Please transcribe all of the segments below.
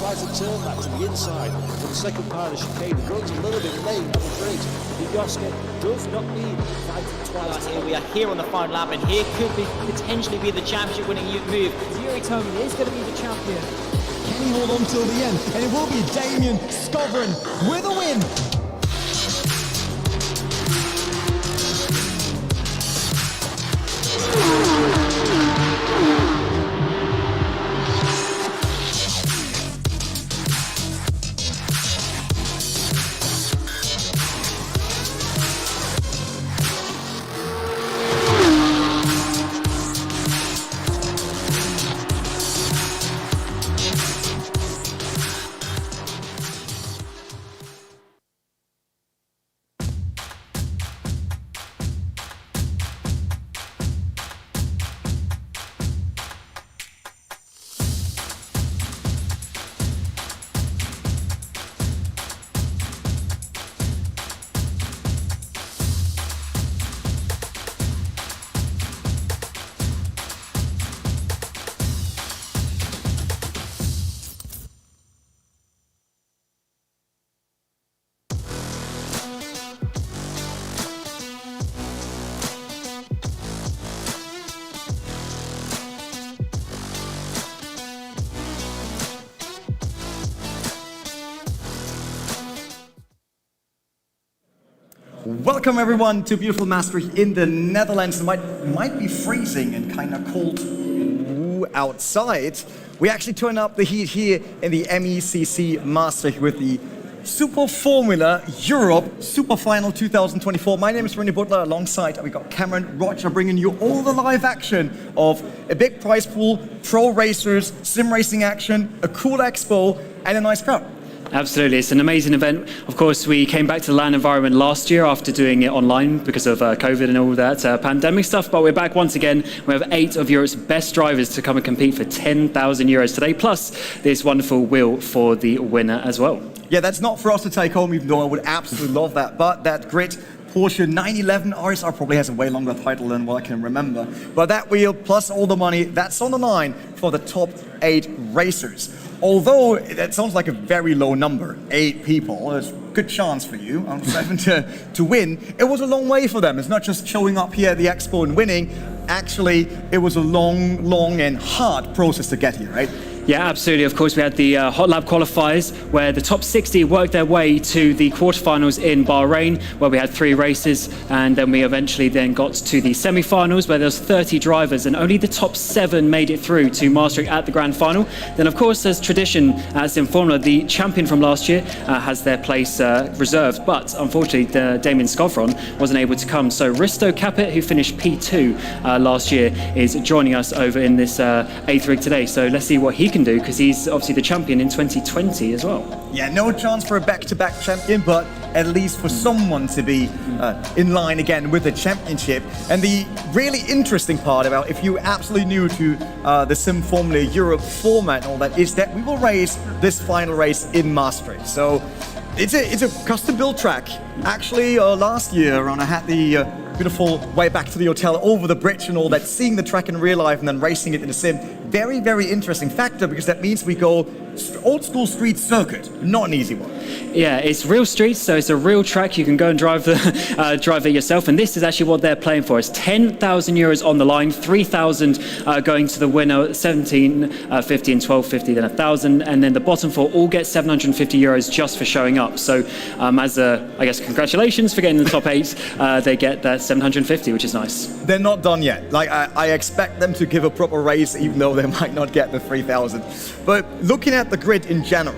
tries to turn that to the inside for the second part of the chicane. He goes a little bit late on the bridge. Biegoska does not need fighting twice. Here we are here on the final lap, and here could potentially be the championship winning move. Yuri Tomin is going to be the champion. Can he hold on till the end? And it will be Damien Skovron with a win. Welcome everyone to beautiful Maastricht in the Netherlands. It might be freezing and kind of cold outside. We actually turned up the heat here in the MECC Maastricht with the Super Formula Europe Super-Final 2024. My name is Rennie Butler. Alongside we got Cameron, Roger, bringing you all the live action of a big prize pool, pro racers, sim racing action, a cool expo, and a nice crowd. Absolutely, it's an amazing event. Of course, we came back to the LAN environment last year after doing it online because of COVID and all that pandemic stuff, but we're back once again. We have 8 of Europe's best drivers to come and compete for 10,000 euros today, plus this wonderful wheel for the winner as well. Yeah, that's not for us to take home, even though I would absolutely love that, but that grid Porsche 911 RSR probably has a way longer title than what I can remember. But that wheel, plus all the money, that's on the line for the top 8 racers. Although that sounds like a very low number, 8 people, there's a good chance for you, 7 to win. It was a long way for them. It's not just showing up here at the expo and winning. Actually, it was a long and hard process to get here, right? Yeah, absolutely. Of course, we had the hotlap qualifiers where the top 60 worked their way to the quarterfinals in Bahrain, where we had 3 races, and then we eventually then got to the semi-finals where there was 30 drivers and only the top 7 made it through to Maastricht at the grand final. Then, of course, as tradition as in Formula, the champion from last year has their place reserved, but unfortunately, Damien Skovron wasn't able to come. So Risto Capit, who finished P2 last year, is joining us over in this 8th rig today. So let's see what he can do, because he's obviously the champion in 2020 as well. Yeah, no chance for a back-to-back champion, but at least for someone to be in line again with the championship. And the really interesting part about, if you're absolutely new to the Sim Formula Europe format and all that, is that we will race this final race in Maastricht. So it's a custom-built track. Actually, last year, I had the beautiful way back to the hotel over the bridge and all that, seeing the track in real life and then racing it in a sim. Very, very interesting factor, because that means we go old school street circuit, not an easy one. Yeah, it's real streets, so it's a real track. You can go and drive drive it yourself, and this is actually what they're playing for. It's 10,000 euros on the line, 3,000 going to the winner, 1750 and 1250, then 1,000, and then the bottom 4 all get 750 euros just for showing up. So as I guess congratulations for getting the top 8, they get that 750, which is nice. They're not done yet. Like I expect them to give a proper race, even though they might not get the 3,000. But looking at the grid in general,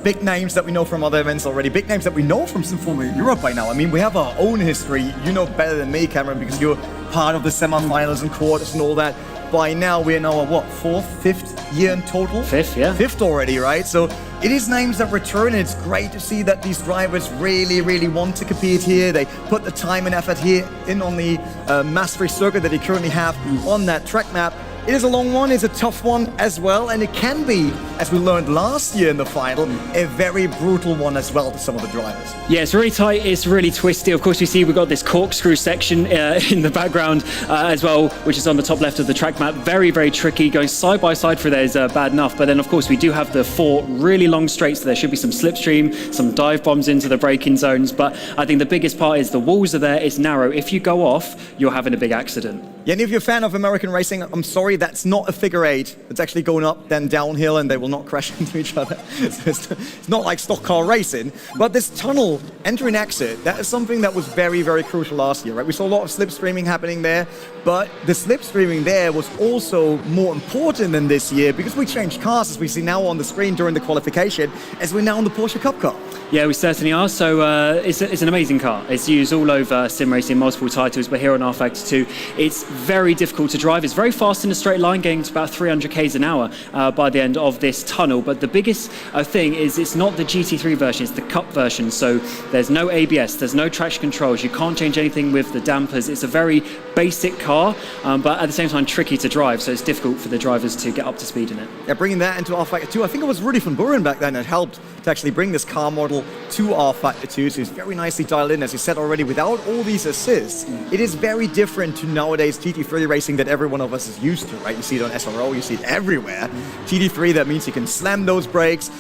big names that we know from other events already, big names that we know from Sim Formula Europe by now. I mean, we have our own history. You know better than me, Cameron, because you're part of the semi-finals and quarters and all that. By now, we're now what, 4th, 5th year in total? 5th, yeah. 5th already, right? So it is names that return, and it's great to see that these drivers really want to compete here. They put the time and effort here in on the Maastricht circuit that they currently have on that track map. It is a long one, it's a tough one as well, and it can be, as we learned last year in the final, a very brutal one as well to some of the drivers. Yeah, it's really tight, it's really twisty. Of course, we see we've got this corkscrew section in the background as well, which is on the top left of the track map. Very, very tricky. Going side by side for there is bad enough. But then, of course, we do have the 4 really long straights. So there should be some slipstream, some dive bombs into the braking zones. But I think the biggest part is the walls are there, it's narrow. If you go off, you're having a big accident. Yeah, and if you're a fan of American racing, I'm sorry, that's not a figure 8. It's actually going up, then downhill, and they will not crash into each other. It's not like stock car racing. But this tunnel, entry and exit, that is something that was very, very crucial last year, right? We saw a lot of slipstreaming happening there, but the slipstreaming there was also more important than this year because we changed cars, as we see now on the screen during the qualification, as we're now on the Porsche Cup car. Yeah, we certainly are. So it's an amazing car. It's used all over sim racing, multiple titles, but here on R-Factor 2, it's very difficult to drive. It's very fast in a straight line, getting to about 300 k's an hour by the end of this tunnel. But the biggest thing is it's not the GT3 version, it's the Cup version. So there's no ABS, there's no traction controls. You can't change anything with the dampers. It's a very basic car, but at the same time tricky to drive. So it's difficult for the drivers to get up to speed in it. Yeah, bringing that into R-Factor 2, I think it was Rudy van Buren back then that helped to actually bring this car model to R-Factor 2. So it's very nicely dialed in, as you said already, without all these assists. It is very different to nowadays GT3 racing that every one of us is used to, right? You see it on SRO, you see it everywhere. GT3, that means you can slam those brakes.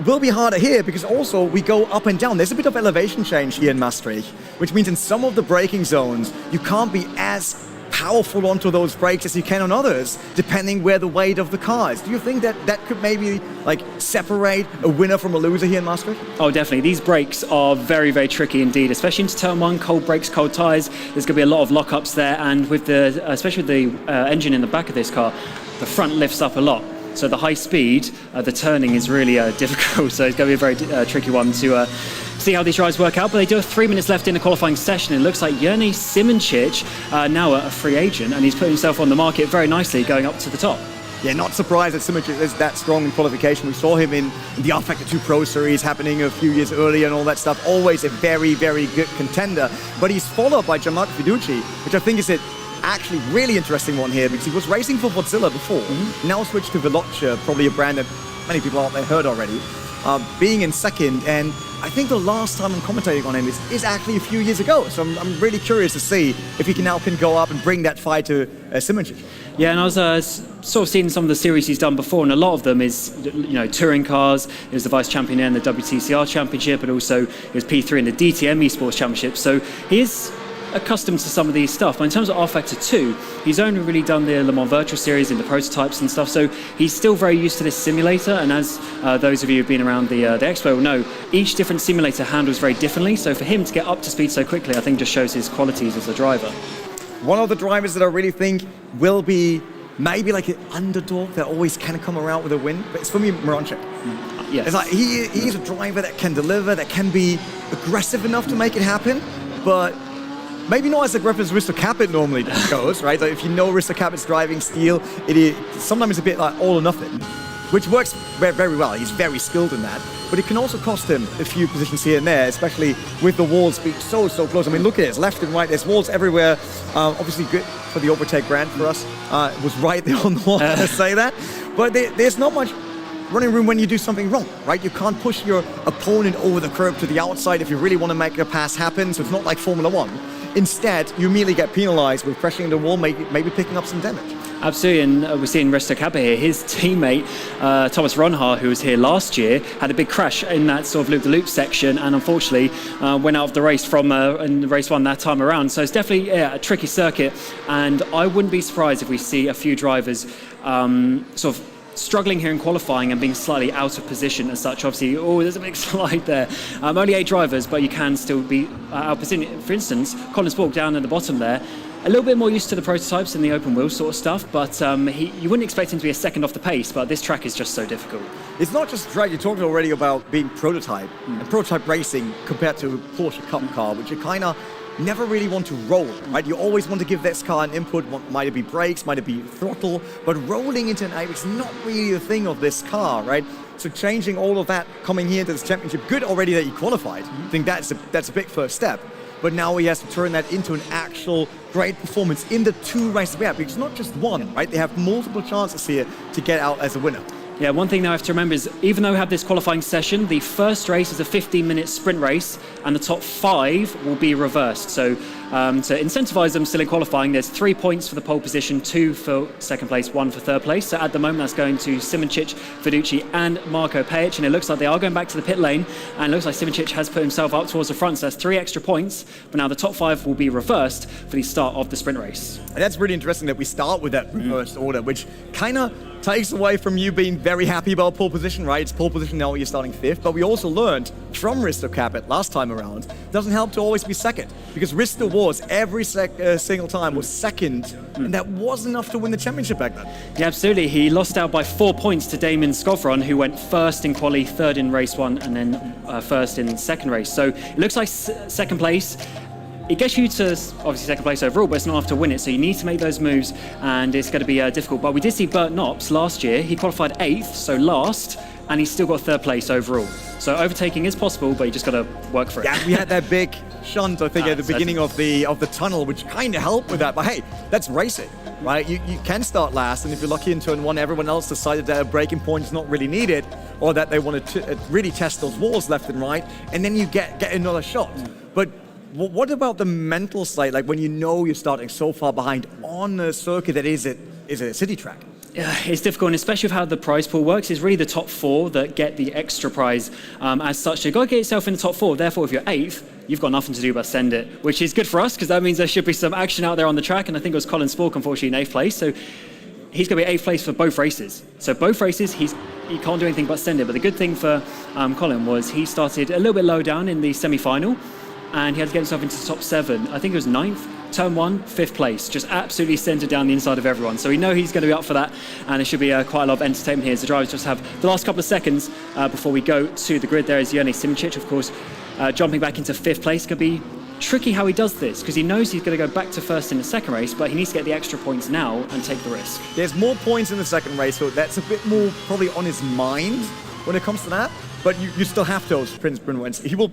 Will be harder here because also we go up and down. There's a bit of elevation change here in Maastricht, which means in some of the braking zones, you can't be as powerful onto those brakes as you can on others, depending where the weight of the car is. Do you think that that could maybe like separate a winner from a loser here in Maastricht? Oh, definitely. These brakes are very, very tricky indeed, especially into turn 1, cold brakes, cold tyres. There's going to be a lot of lockups there, and with the, especially with the engine in the back of this car, the front lifts up a lot. So the high speed, the turning is really difficult. So it's going to be a very tricky one to see how these rides work out. But they do have 3 minutes left in the qualifying session. It looks like Jernej Simoncic, now a free agent, and he's put himself on the market very nicely, going up to the top. Yeah, not surprised that Simoncic is that strong in qualification. We saw him in the R-Factor 2 Pro Series happening a few years earlier and all that stuff. Always a very, very good contender. But he's followed by Gianmarco Fiduci, which I think is it. Actually really interesting one here because he was racing for Mozilla before, now switched to Veloce, probably a brand that many people out there heard already, being in second, and I think the last time I'm commentating on him is actually a few years ago, so I'm really curious to see if he can go up and bring that fight to Simoncic. Yeah, and I was sort of seeing some of the series he's done before, and a lot of them is, you know, touring cars. He was the vice champion in the WTCR Championship, but also he was P3 in the DTM Esports Championship, so he is accustomed to some of these stuff. But in terms of R-Factor 2, he's only really done the Le Mans Virtual Series in the prototypes and stuff, so he's still very used to this simulator, and as those of you who've been around the Expo will know, each different simulator handles very differently, so for him to get up to speed so quickly, I think just shows his qualities as a driver. One of the drivers that I really think will be maybe like an underdog that always can come around with a win, but it's for me, Moranchek. Yes. It's like he's a driver that can deliver, that can be aggressive enough to make it happen, but maybe not as aggressive as Risto Capit normally goes, right? Like if you know Risto Capit's driving style, it is sometimes a bit like all or nothing, which works very, very well. He's very skilled in that, but it can also cost him a few positions here and there, especially with the walls being so close. I mean, look at it, it's left and right, there's walls everywhere. Obviously good for the Overtake Grant for us. It was right there on the wall, to say that. But there's not much running room when you do something wrong, right? You can't push your opponent over the curb to the outside if you really want to make a pass happen, so it's not like Formula 1. Instead, you immediately get penalized with crashing the wall, maybe picking up some damage. Absolutely, and we're seeing Risto Capit here. His teammate, Thomas Ronhaar, who was here last year, had a big crash in that sort of loop-the-loop section, and unfortunately went out of the race from in race 1 that time around. So it's definitely a tricky circuit, and I wouldn't be surprised if we see a few drivers sort of struggling here in qualifying and being slightly out of position as such. Obviously, there's a big slide there. Only 8 drivers, but you can still be out of position. For instance, Colin Spork down at the bottom there, a little bit more used to the prototypes and the open wheel sort of stuff, but you wouldn't expect him to be a second off the pace, but this track is just so difficult. It's not just drag, you talked already about being prototype, and prototype racing compared to a Porsche Cup car, which you kind of never really want to roll, right? You always want to give this car an input, might it be brakes, might it be throttle, but rolling into an A is not really the thing of this car, right? So changing all of that, coming here into this championship, good already that you qualified. I think that's a big first step. but now he has to turn that into an actual great performance in the 2 races we have, because it's not just one, right? They have multiple chances here to get out as a winner. Yeah, one thing now I have to remember is, even though we have this qualifying session, the first race is a 15-minute sprint race, and the top 5 will be reversed. So to incentivize them still in qualifying, there's 3 points for the pole position, 2 for second place, 1 for third place. So at the moment, that's going to Simoncic, Verducci, and Marko Pejic, and it looks like they are going back to the pit lane, and it looks like Simoncic has put himself up towards the front, so that's 3 extra points, but now the top 5 will be reversed for the start of the sprint race. And that's really interesting that we start with that reversed order, which kind of takes away from you being very happy about pole position, right? It's pole position now, you're starting 5th, but we also learned from Risto Capet last time around, it doesn't help to always be 2nd, because Risto was every single time was 2nd, and that wasn't enough to win the championship back then. Yeah, absolutely. He lost out by 4 points to Damien Scovron, who went 1st in quali, 3rd in race 1, and then 1st in second race. So it looks like 2nd place. It gets you to, obviously, 2nd place overall, but it's not enough to win it, so you need to make those moves, and it's going to be difficult. But we did see Bert Knops last year. He qualified 8th, so last, and he's still got 3rd place overall. So overtaking is possible, but you just got to work for it. Yeah, we had that big shunt, I think, at the beginning of the tunnel, which kind of helped with that. But hey, that's racing, right? You can start last, and if you're lucky in turn 1, everyone else decided that a braking point is not really needed, or that they wanted to really test those walls left and right, and then you get another shot. But what about the mental state, like when you know you're starting so far behind on a circuit that is a city track? Yeah, it's difficult, and especially with how the prize pool works, it's really the top 4 that get the extra prize as such. So you've got to get yourself in the top 4. Therefore, if you're 8th, you've got nothing to do but send it, which is good for us, because that means there should be some action out there on the track, and I think it was Colin Spork, unfortunately, in 8th place. So he's going to be 8th place for both races. So both races, he can't do anything but send it. But the good thing for Colin was he started a little bit low down in the semi-final, and he had to get himself into the top 7. I think it was 9th, turn 1, 5th place. Just absolutely centered down the inside of everyone. So we know he's going to be up for that, and there should be quite a lot of entertainment here as the drivers just have the last couple of seconds before we go to the grid. There is Jernej Simoncic, of course, jumping back into 5th place. It's going to be tricky how he does this, because he knows he's going to go back to 1st in the second race, but he needs to get the extra points now and take the risk. There's more points in the second race, so that's a bit more probably on his mind when it comes to that. But you still have those sprint wins. He will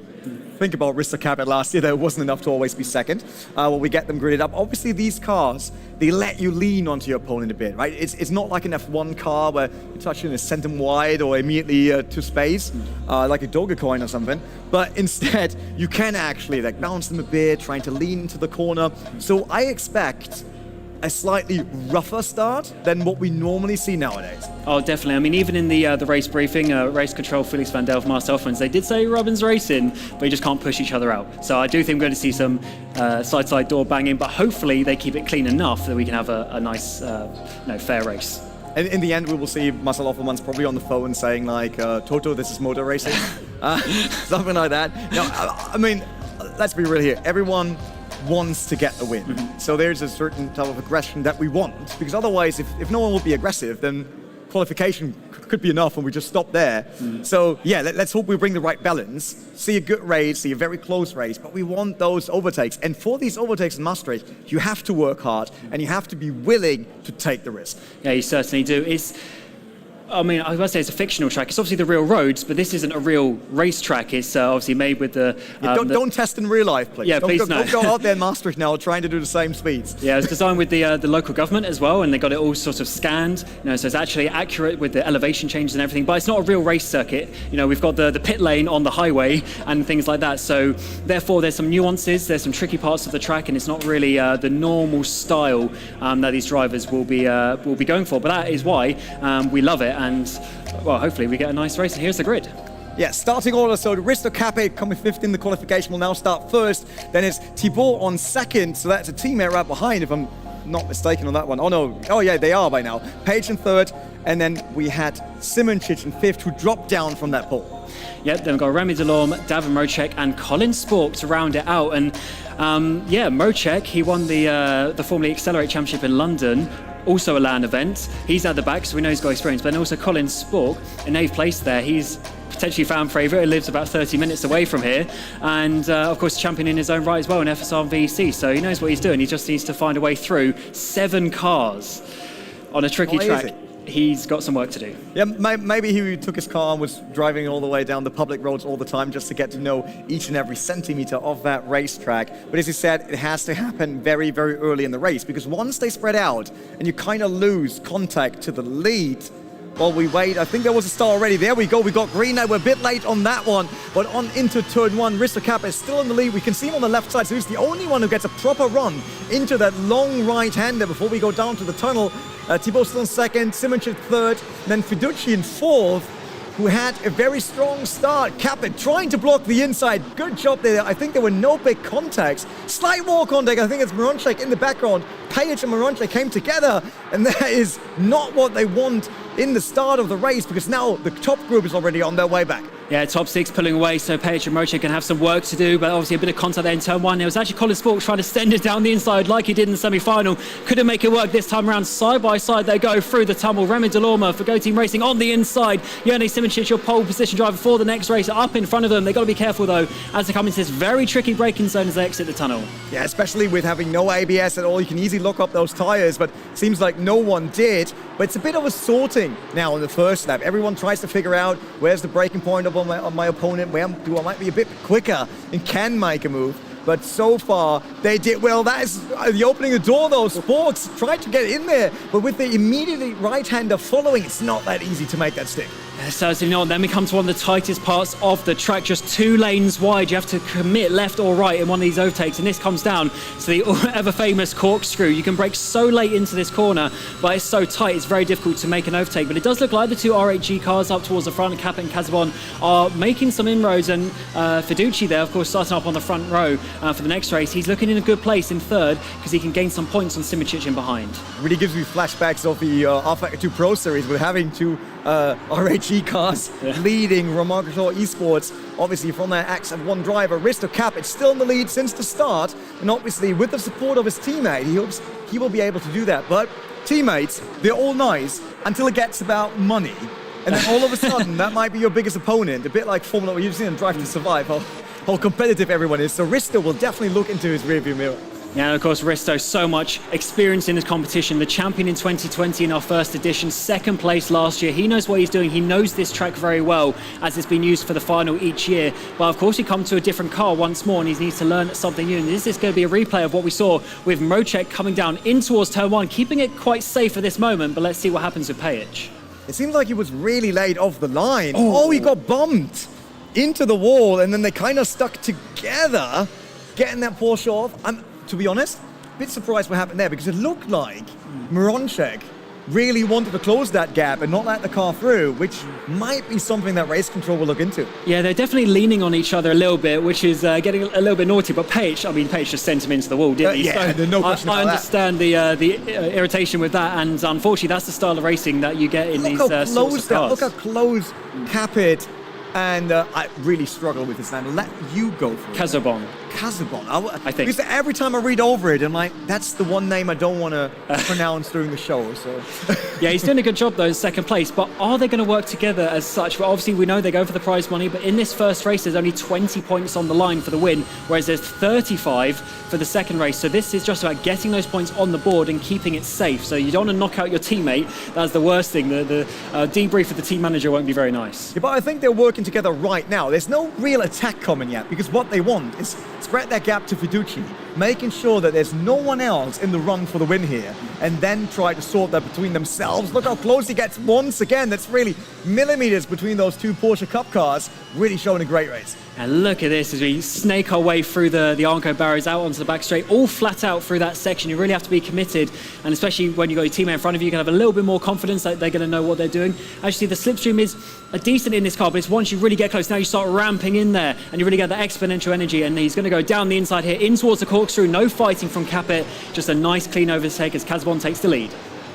think about Risto Capet last year, that it wasn't enough to always be 2nd. When we get them gridded up, obviously these cars, they let you lean onto your opponent a bit, right? It's not like an F1 car where you touch it and send them wide or immediately to space, like a Dogecoin or something. But instead, you can actually like bounce them a bit, trying to lean into the corner. So I expect a slightly rougher start than what we normally see nowadays. Oh, definitely. I mean, even in the race briefing, race control, Felix van Delft, Marcel Fons, they did say Robin's racing, but you just can't push each other out. So I do think we're going to see some side-side door banging, but hopefully they keep it clean enough that we can have a nice, fair race. And in the end, we will see Marcel Offermans probably on the phone saying like, Toto, this is motor racing. Something like that. Now, I mean, let's be real here. Everyone wants to get the win. Mm-hmm. So there's a certain type of aggression that we want, because otherwise, if no one would be aggressive, then qualification could be enough and we just stop there. Mm. So yeah, let's hope we bring the right balance, see a good race, see a very close race, but we want those overtakes. And for these overtakes in Maastricht, you have to work hard and you have to be willing to take the risk. Yeah, you certainly do. I was going to say it's a fictional track. It's obviously the real roads, but this isn't a real racetrack. It's obviously made with the... Don't test in real life, please. Yeah, please no. Don't go out there in Maastricht now trying to do the same speeds. Yeah, it's designed with the local government as well, and they got it all sort of scanned. So it's actually accurate with the elevation changes and everything, but it's not a real race circuit. We've got the pit lane on the highway and things like that. So therefore, there's some nuances, there's some tricky parts of the track, and it's not really the normal style that these drivers will be going for. But that is why we love it, and well, hopefully we get a nice race. And here's the grid. Yeah, starting order, so Risto Capet coming 5th in the qualification will now start 1st. Then it's Thibaut on 2nd, so that's a teammate right behind if I'm not mistaken on that one. Oh no, oh yeah, they are by now. Page in 3rd, and then we had Simoncic in 5th, who dropped down from that pole. Yep, then we've got Remy Delorme, Davin Mrocek, and Colin Spork to round it out. And Mrocek, he won the Formula E Accelerate Championship in London, also a LAN event. He's at the back, so we know he's got experience. But then also Colin Spork in 8th place there. He's potentially fan favourite. He lives about 30 minutes away from here. And of course, champion in his own right as well in FSR and VEC. So he knows what he's doing. He just needs to find a way through 7 cars on a tricky track. he's got some work to do. Yeah, maybe he took his car and was driving all the way down the public roads all the time just to get to know each and every centimeter of that racetrack. But as you said, it has to happen very, very early in the race, because once they spread out and you kind of lose contact to the lead, while we wait, I think there was a start already. There we go. We got green now. We're a bit late on that one. But on into turn one, Risto Kappa is still in the lead. We can see him on the left side. So he's the only one who gets a proper run into that long right-hander before we go down to the tunnel. Thibaut still in second, Simoncic third, then Fiducci in fourth, who had a very strong start. Capit trying to block the inside. Good job there. I think there were no big contacts. Slight more contact. I think it's Maronchek in the background. Pajic and Maronchek came together, and that is not what they want in the start of the race, because now the top group is already on their way back. Yeah, top six pulling away, so Pajic and Maronchek can have some work to do, but obviously a bit of contact there in turn one. It was actually Colin Sporks trying to send it down the inside like he did in the semi-final. Couldn't make it work this time around. Side by side they go through the tunnel. Remy Delorme for Go Team Racing on the inside. Jerne Simoncic, your pole position driver for the next race, up in front of them. They've got to be careful though as they come into this very tricky braking zone as they exit the tunnel. Yeah, especially with having no ABS at all. You can easily lock up those tires, but seems like no one did. But it's a bit of a sorting now in the first lap. Everyone tries to figure out where's the braking point of my opponent, where do I might be a bit quicker and can make a move. But so far, they did well. That is the opening of the door, though. Sporks tried to get in there, but with the immediately right-hander following, it's not that easy to make that stick. Certainly not. Then we come to one of the tightest parts of the track, just 2 lanes wide. You have to commit left or right in one of these overtakes, and this comes down to the ever-famous corkscrew. You can brake so late into this corner, but it's so tight, it's very difficult to make an overtake. But it does look like the 2 RHG cars up towards the front, Kappa and Casabon, are making some inroads, and Fiducci there, of course, starting up on the front row for the next race. He's looking in a good place in third, because he can gain some points on Simoncic in behind. Really gives me flashbacks of the R-Factor 2 Pro Series with having 2 RHG cars leading Romain Grosjean Esports, obviously from their X1 driver. Risto Kapit still in the lead since the start, and obviously with the support of his teammate, he hopes he will be able to do that. But teammates, they're all nice until it gets about money, and then all of a sudden that might be your biggest opponent, a bit like Formula 1. You've seen in Drive to Survive how competitive everyone is. So Risto will definitely look into his rearview mirror. Yeah, and of course, Risto, so much experience in this competition. The champion in 2020 in our first edition, second place last year. He knows what he's doing. He knows this track very well, as it's been used for the final each year. But of course, he comes to a different car once more, and he needs to learn something new. And this is going to be a replay of what we saw with Maronchek coming down in towards turn one, keeping it quite safe at this moment. But let's see what happens with Pajic. It seems like he was really late off the line. Oh, he got bumped into the wall, and then they kind of stuck together, getting that Porsche off. To be honest, a bit surprised what happened there, because it looked like Maronchek really wanted to close that gap and not let the car through, which might be something that race control will look into. Yeah, they're definitely leaning on each other a little bit, which is getting a little bit naughty. But Pajic just sent him into the wall, didn't he? Yeah, so no question about I understand the irritation with that, and unfortunately, that's the style of racing that you get in these sorts of cars. Look how close Capit, and I really struggle with this name. Let you go for it. Casabon. I think. Because every time I read over it, I'm like, that's the one name I don't want to pronounce during the show. So. Yeah, he's doing a good job though in second place, but are they going to work together as such? Well, obviously we know they go for the prize money, but in this first race there's only 20 points on the line for the win, whereas there's 35 for the second race. So this is just about getting those points on the board and keeping it safe. So you don't want to knock out your teammate. That's the worst thing. The debrief with the team manager won't be very nice. Yeah, but I think they're working together right now. There's no real attack coming yet, because what they want is spread that gap to Fiducci, making sure that there's no one else in the run for the win here, and then try to sort that between themselves. Look how close he gets once again. That's really millimeters between those 2 Porsche Cup cars, really showing a great race. And look at this as we snake our way through the Armco barriers out onto the back straight, all flat out through that section. You really have to be committed, and especially when you've got your teammate in front of you, you can have a little bit more confidence that they're going to know what they're doing. Actually, the slipstream is decent in this car, but it's once you really get close, now you start ramping in there, and you really get that exponential energy, and he's going to go down the inside here, in towards the corkscrew. No fighting from Capit, just a nice clean overtake as Casabon takes the lead.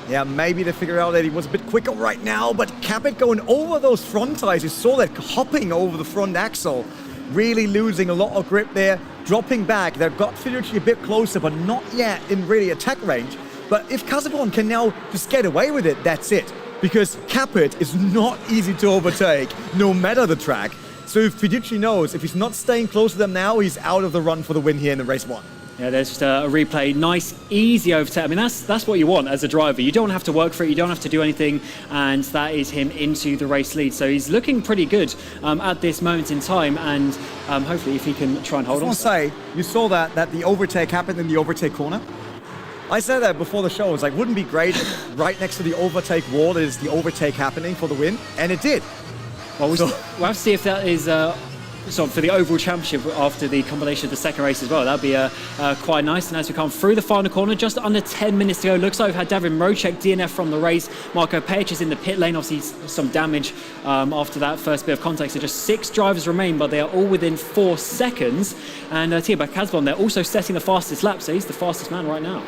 Yeah, maybe they figured out that he was a bit quicker right now, but Capit going over those front tires, you saw that hopping over the front axle, really losing a lot of grip there, dropping back. They've got Fiducci a bit closer, but not yet in really attack range. But if Casabon can now just get away with it, that's it. Because Capit is not easy to overtake, no matter the track. So if Fiducci knows, if he's not staying close to them now, he's out of the run for the win here in the race one. Yeah, there's just a replay. Nice, easy overtake. I mean, that's what you want as a driver. You don't have to work for it. You don't have to do anything. And that is him into the race lead. So he's looking pretty good at this moment in time. And hopefully if he can try and hold on. I just want to say, you saw that the overtake happened in the overtake corner. I said that before the show. I was like, wouldn't it be great if right next to the overtake wall is the overtake happening for the win? And it did. Well, we'll have to see if that is... So for the overall championship after the combination of the second race as well, that'd be quite nice. And as we come through the final corner, just under 10 minutes to go, looks like we've had David Mrocek DNF from the race. Marco Page is in the pit lane, obviously some damage after that first bit of contact. So just 6 drivers remain, but they are all within 4 seconds. And Tibor Kazbon, they're also setting the fastest lap, so he's the fastest man right now.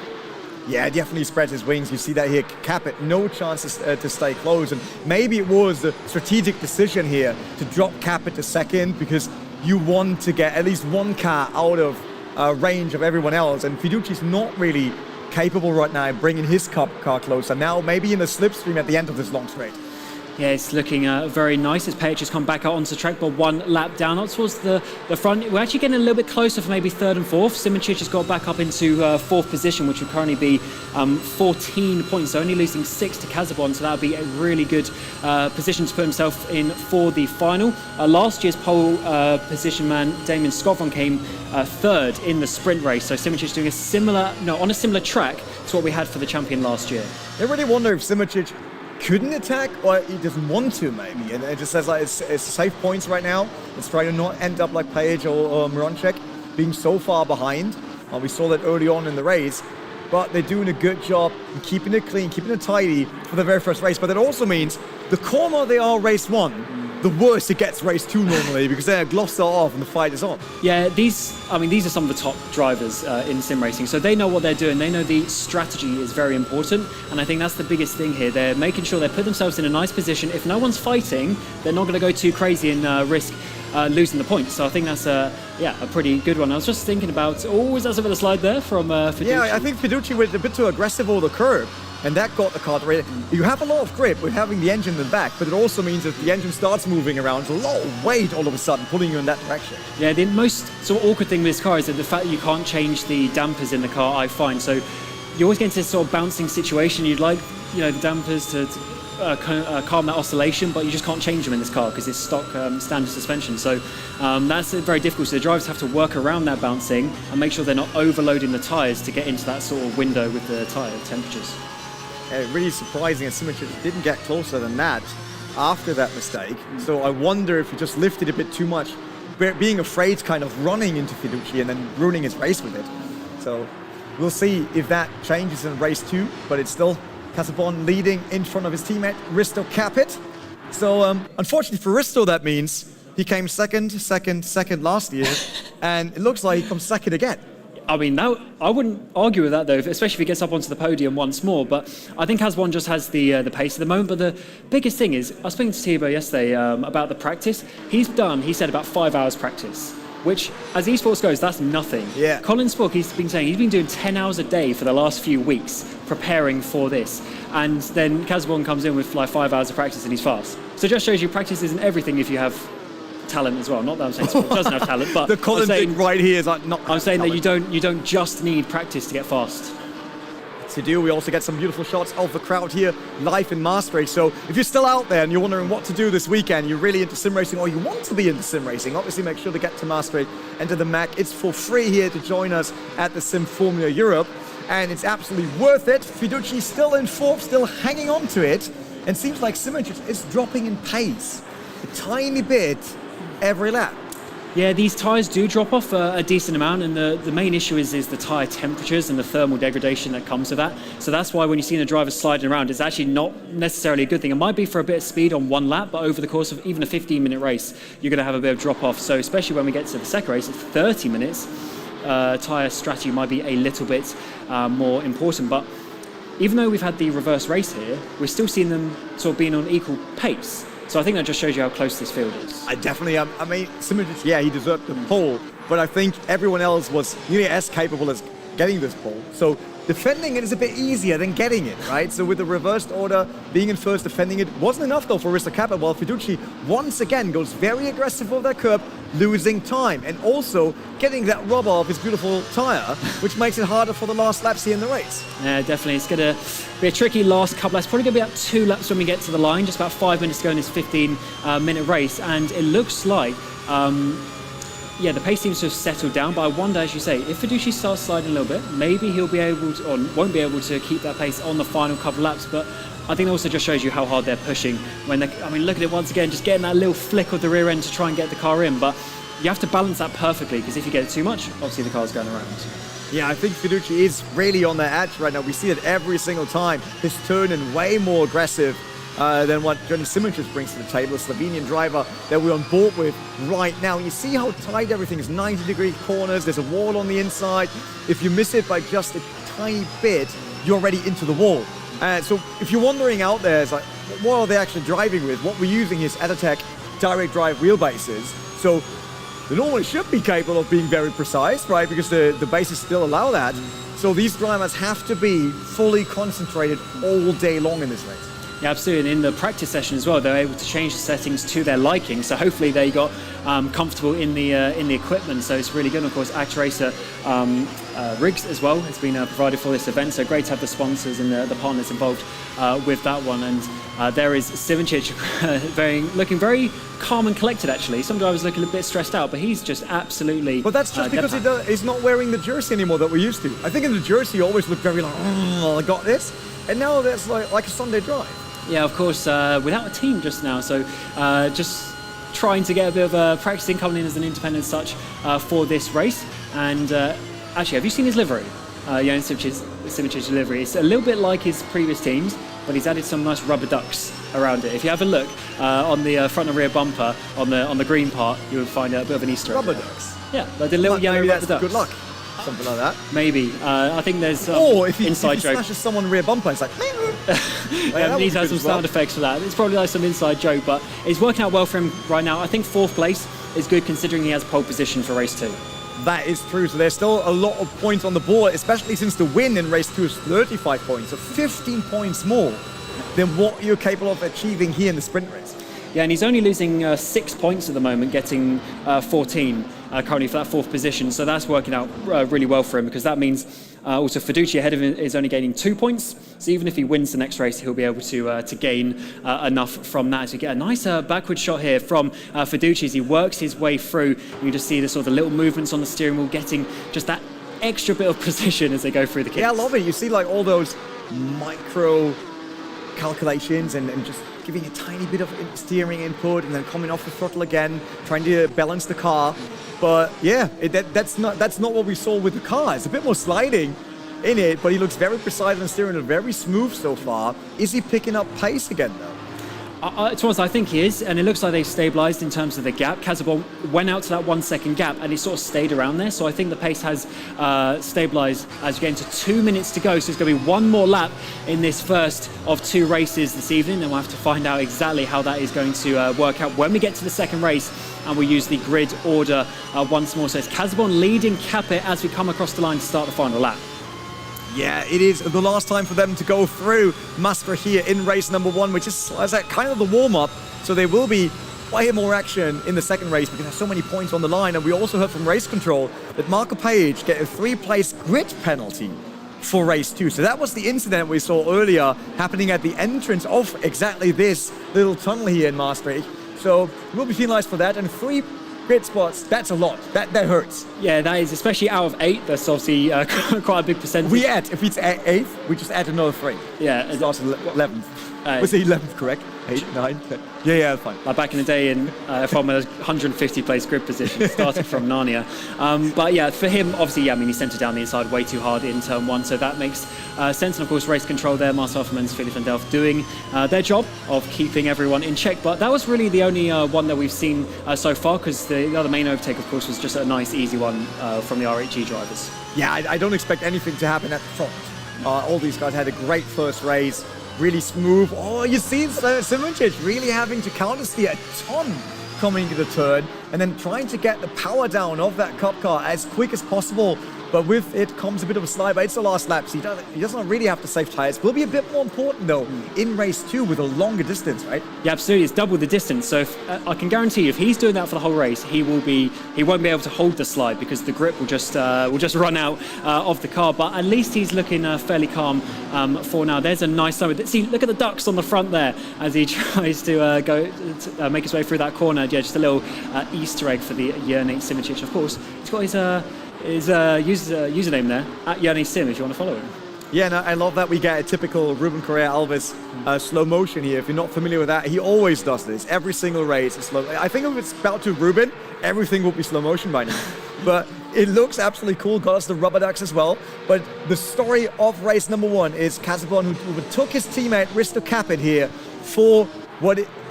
Yeah, definitely spread his wings. You see that here, Capet, no chances to stay close. And maybe it was the strategic decision here to drop Capet to second because you want to get at least one car out of range of everyone else. And Fiduci's not really capable right now of bringing his car closer. Now maybe in the slipstream at the end of this long straight. Yeah, it's looking very nice as Page has come back out onto the track, but 1 lap down up towards the front. We're actually getting a little bit closer for maybe 3rd and 4th. Simoncic has got back up into 4th position, which would currently be 14 points, so only losing 6 to Kazabon, so that would be a really good position to put himself in for the final. Last year's pole position man, Damien Scovron, came 3rd in the sprint race, so Simoncic doing on a similar track to what we had for the champion last year. I really wonder if Simoncic couldn't attack or he doesn't want to maybe, and it just says like it's safe points right now. Let's try to not end up like Page or Mrocek being so far behind. We saw that early on in the race, but they're doing a good job in keeping it clean, keeping it tidy for the very first race. But that also means the calmer they are race 1, the worse it gets race 2 normally, because they're glossed off and the fight is on. Yeah, these are some of the top drivers in sim racing, so they know what they're doing. They know the strategy is very important, and I think that's the biggest thing here. They're making sure they put themselves in a nice position. If no one's fighting, they're not going to go too crazy and risk losing the points. So I think that's a pretty good one. I was just thinking about, is that some of the slide there from Fiduci? Yeah, I think Fiduci went a bit too aggressive over the curb, and that got the car to rate. You have a lot of grip with having the engine in the back, but it also means that the engine starts moving around, it's a lot of weight all of a sudden pulling you in that direction. Yeah, the most sort of awkward thing with this car is that the fact that you can't change the dampers in the car, I find. So you always get into this sort of bouncing situation. You'd like, the dampers to calm that oscillation, but you just can't change them in this car because it's stock standard suspension. So that's very difficult. So the drivers have to work around that bouncing and make sure they're not overloading the tyres to get into that sort of window with the tyre temperatures. Really surprising that Simoncic didn't get closer than that after that mistake. So I wonder if he just lifted a bit too much, being afraid kind of running into Fiduci and then ruining his race with it. So we'll see if that changes in race 2, but it's still Kazabon leading in front of his teammate Risto Capet. So unfortunately for Risto, that means he came second last year, and it looks like he comes second again. I mean, I wouldn't argue with that though, especially if he gets up onto the podium once more. But I think Kazbon just has the pace at the moment. But the biggest thing is, I was speaking to Thibaut yesterday about the practice. He said about 5 hours practice, which, as esports goes, that's nothing. Yeah. Colin Spook, he's been saying he's been doing 10 hours a day for the last few weeks preparing for this. And then Kazbon comes in with like 5 hours of practice and he's fast. So it just shows you practice isn't everything if you have talent as well. Not that I'm saying Spook doesn't have talent, but the Colin thing right here is like not. I'm saying talent. that you don't just need practice to get fast. To do, we also get some beautiful shots of the crowd here live in Maastricht. So if you're still out there and you're wondering what to do this weekend, you're really into sim racing or you want to be into sim racing, obviously make sure to get to Maastricht, enter the MAC. It's for free here to join us at the Sim Formula Europe, and it's absolutely worth it. Fiduci still in fourth, still hanging on to it, and seems like Simoncic is dropping in pace a tiny bit every lap. Yeah, these tyres do drop off a decent amount, and the main issue is the tyre temperatures and the thermal degradation that comes with that. So that's why when you see the drivers sliding around, it's actually not necessarily a good thing. It might be for a bit of speed on one lap, but over the course of even a 15-minute race, you're going to have a bit of drop off. So especially when we get to the second race, it's 30 minutes, tyre strategy might be a little bit more important. But even though we've had the reverse race here, we're still seeing them sort of being on equal pace. So I think that just shows you how close this field is. I definitely, I mean, Simoncic, yeah, he deserved the pole, but I think everyone else was nearly as capable as getting this pole. So defending it is a bit easier than getting it, right? So with the reversed order, being in first, defending it wasn't enough though for Risto Capet, while Fiduci once again goes very aggressive over that curb, losing time and also getting that rub off his beautiful tyre, which makes it harder for the last laps here in the race. Yeah, definitely. It's going to be a tricky last couple laps. Probably going to be about 2 laps when we get to the line. Just about 5 minutes to go in this 15-minute race. And it looks like, yeah, the pace seems to have settled down. But I wonder, as you say, if Fiduci starts sliding a little bit, maybe he'll be able to, or won't be able to keep that pace on the final couple laps. But I think it also just shows you how hard they're pushing. When I mean, look at it once again, just getting that little flick of the rear end to try and get the car in. But you have to balance that perfectly, because if you get it too much, obviously the car's going around. Yeah, I think Fiduci is really on the edge right now. We see it every single time. He's turning way more aggressive than what Johnny Simoncic brings to the table, a Slovenian driver that we're on board with right now. You see how tight everything is, 90-degree corners, there's a wall on the inside. If you miss it by just a tiny bit, you're already into the wall. So if you're wondering out there, it's like, what are they actually driving with? What we're using is Editech direct drive wheelbases. So they normally should be capable of being very precise, right? Because the bases still allow that. So these drivers have to be fully concentrated all day long in this race. Yeah, absolutely. And in the practice session as well, they're able to change the settings to their liking. So hopefully they got comfortable in the equipment. So it's really good. And of course, ActRacer rigs as well has been provided for this event. So great to have the sponsors and the partners involved with that one. And there is Simoncic looking very calm and collected, actually. Some drivers looking a bit stressed out, but he's just absolutely. But that's just because he's not wearing the jersey anymore that we're used to. I think in the jersey he always looked very like, oh, I got this. And now that's like a Sunday drive. Yeah, of course, without a team just now. So just trying to get a bit of practicing, coming in as an independent such for this race. And actually, have you seen his livery? Jonas Simicic's livery. It's a little bit like his previous teams, but he's added some nice rubber ducks around it. If you have a look on the front and rear bumper on the green part, you will find a bit of an Easter egg. Rubber ducks? Yeah, like the little yellow rubber ducks. Good luck. Something like that. Maybe. I think there's or if he inside joke. smashes someone rear bumper, it's like. Yeah, he needs to have some sound effects for that. It's probably like some inside joke, but it's working out well for him right now. I think 4th place is good considering he has pole position for race 2. That is true. So there's still a lot of points on the board, especially since the win in race 2 is 35 points, so 15 points more than what you're capable of achieving here in the sprint race. Yeah, and he's only losing 6 points at the moment, getting 14 currently for that 4th position. So that's working out really well for him, because that means also Fiduci ahead of him is only gaining 2 points. So even if he wins the next race, he'll be able to gain enough from that. So you get a nice backward shot here from Fiduci as he works his way through. You just see the sort of little movements on the steering wheel, getting just that extra bit of precision as they go through the kicks. Yeah, I love it. You see like all those micro calculations and just giving a tiny bit of steering input and then coming off the throttle again, trying to balance the car. But yeah, that's not what we saw with the car. It's a bit more sliding in it, but he looks very precise on steering and very smooth so far. Is he picking up pace again though? To be honest, I think he is, and it looks like they've stabilised in terms of the gap. Casabon went out to that 1 second gap, and he sort of stayed around there. So I think the pace has stabilised as we get into 2 minutes to go. So it's going to be one more lap in this first of 2 races this evening, and we'll have to find out exactly how that is going to work out when we get to the second race, and we use the grid order once more. So it's Casabon leading Capet as we come across the line to start the final lap. Yeah, it is the last time for them to go through Maastricht here in race number 1, which is kind of the warm-up. So there will be way more action in the second race because there's so many points on the line. And we also heard from race control that Marco Page get a 3-place grid penalty for race 2. So that was the incident we saw earlier happening at the entrance of exactly this little tunnel here in Maastricht. So we'll be penalized for that. And 3 grid spots, that's a lot. That hurts. Yeah, that is, especially out of 8, that's obviously quite a big percentage. If it's 8th, we just add another 3. Yeah. It's also 11th. Was it 11th, correct? 8, 9, 10. Yeah, fine. Like back in the day in from a 150 place grid position, started from Narnia. But yeah, for him, obviously, yeah, I mean, he centred down the inside way too hard in turn 1, so that makes sense. And of course, race control there, Marcel Vermans, Philip van Delft doing their job of keeping everyone in check. But that was really the only one that we've seen so far, because the other main overtake, of course, was just a nice, easy one from the RHG drivers. Yeah, I don't expect anything to happen at the front. All these guys had a great first race. Really smooth. Oh, you see Simoncic really having to countersteer a ton coming into the turn and then trying to get the power down of that cup car as quick as possible But with it comes a bit of a slide, but it's the last lap, so he doesn't really have to save tyres. Will be a bit more important, though, in race 2 with a longer distance, right? Yeah, absolutely. It's double the distance. So I can guarantee you, if he's doing that for the whole race, he won't be able to hold the slide because the grip will just run out of the car. But at least he's looking fairly calm for now. There's a nice slide. See, look at the ducks on the front there as he tries to make his way through that corner. Yeah, just a little Easter egg for the Jurnej Simoncic. Of course, he's got his username there at Jurnej Sim if you want to follow him. Yeah, no, I love that we get a typical Ruben Correa Alves slow motion here. If you're not familiar with that, he always does this. Every single race is slow. I think if it's about to Ruben, everything will be slow motion by now. But it looks absolutely cool. Got us the rubber ducks as well. But the story of race number 1 is Casabon, who took his teammate Risto Capit here for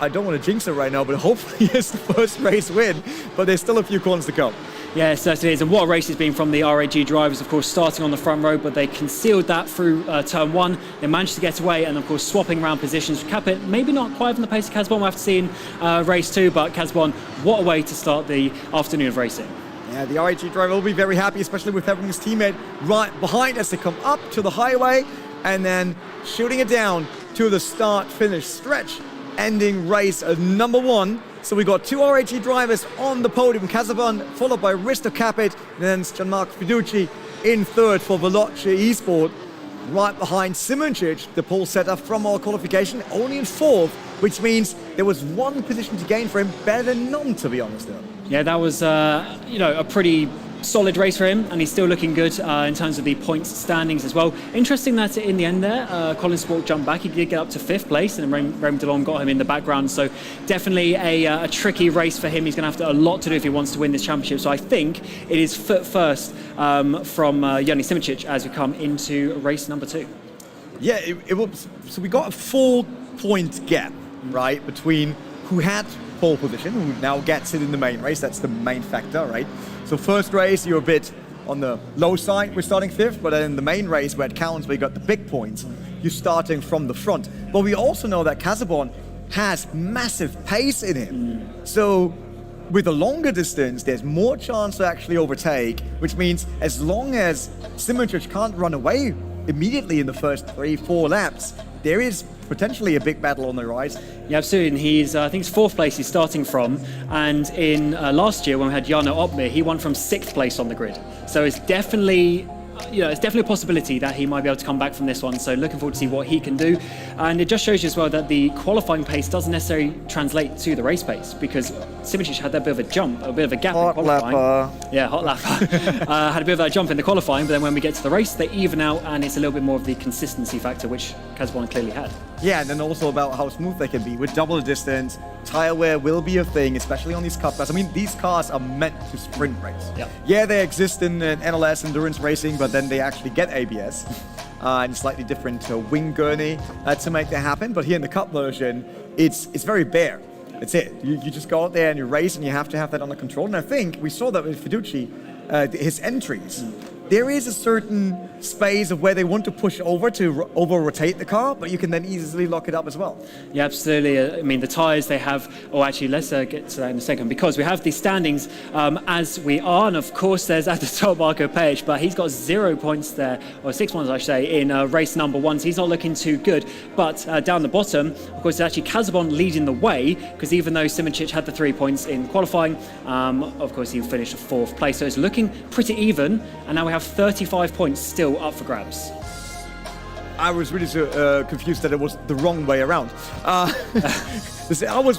I don't want to jinx it right now, but hopefully it's the first race win. But there's still a few corners to come. Yeah, it certainly is. And what a race it's been from the RAG drivers, of course, starting on the front row, but they concealed that through turn 1. They managed to get away and, of course, swapping around positions. Capit, maybe not quite on the pace of Casabon. We'll have to see in race 2, but Casabon, what a way to start the afternoon of racing. Yeah, the RAG driver will be very happy, especially with having his teammate right behind as they come up to the highway and then shooting it down to the start-finish stretch, ending race number 1. So we got 2 RAG drivers on the podium, Casabon followed by Risto Capit, and then Gianmarco Fiduci in third for Veloce Esport. Right behind Simoncic, the pole setter from our qualification, only in 4th, which means there was 1 position to gain for him, better than none, to be honest. Yeah, that was a pretty solid race for him, and he's still looking good in terms of the points standings as well. Interesting that in the end there, Colin Sport jumped back. He did get up to 5th place, and Remy Delon got him in the background. So definitely a tricky race for him. He's going to have a lot to do if he wants to win this championship. So I think it is foot first from Jurnej Simoncic as we come into race number 2. Yeah, it was. So we got a 4-point gap, right, between who had pole position, who now gets it in the main race. That's the main factor, right? So first race, you're a bit on the low side. We're starting 5th, but then in the main race where it counts, where you got the big points, you're starting from the front. But we also know that Casabon has massive pace in him. So with a longer distance, there's more chance to actually overtake, which means as long as Simoncic can't run away immediately in the first 3-4 laps, there is potentially a big battle on the rise. Yeah, absolutely. And he's, I think it's 4th place he's starting from. And in last year when we had Jarno Opmir, he won from 6th place on the grid. So it's definitely a possibility that he might be able to come back from this one. So looking forward to see what he can do. And it just shows you as well that the qualifying pace doesn't necessarily translate to the race pace, because Simoncic had that bit of a jump, a bit of a gap in qualifying. Yeah, hot lapper. Had a bit of a jump in the qualifying, but then when we get to the race, they even out, and it's a little bit more of the consistency factor, which Casabon clearly had. Yeah, and then also about how smooth they can be. With double the distance, tire wear will be a thing, especially on these cup cars. I mean, these cars are meant to sprint race. Yeah, they exist in NLS endurance racing, but then they actually get ABS and slightly different wing gurney to make that happen. But here in the cup version, it's very bare. That's it. You just go out there and you race, and you have to have that under control. And I think we saw that with Fiduci, his entries. There is a certain space of where they want to push over to over-rotate the car, but you can then easily lock it up as well. Yeah, absolutely. I mean, the tyres they have, actually, let's get to that in a second, because we have the standings as we are, and of course there's at the top Marco Page, but he's got 0 points there, or 6 points I should say, in race number 1, so he's not looking too good. But down the bottom, of course, it's actually Casabon leading the way, because even though Simoncic had the 3 points in qualifying, of course he finished 4th place, so it's looking pretty even, and now we have 35 points still up for grabs. I was really confused that it was the wrong way around. I was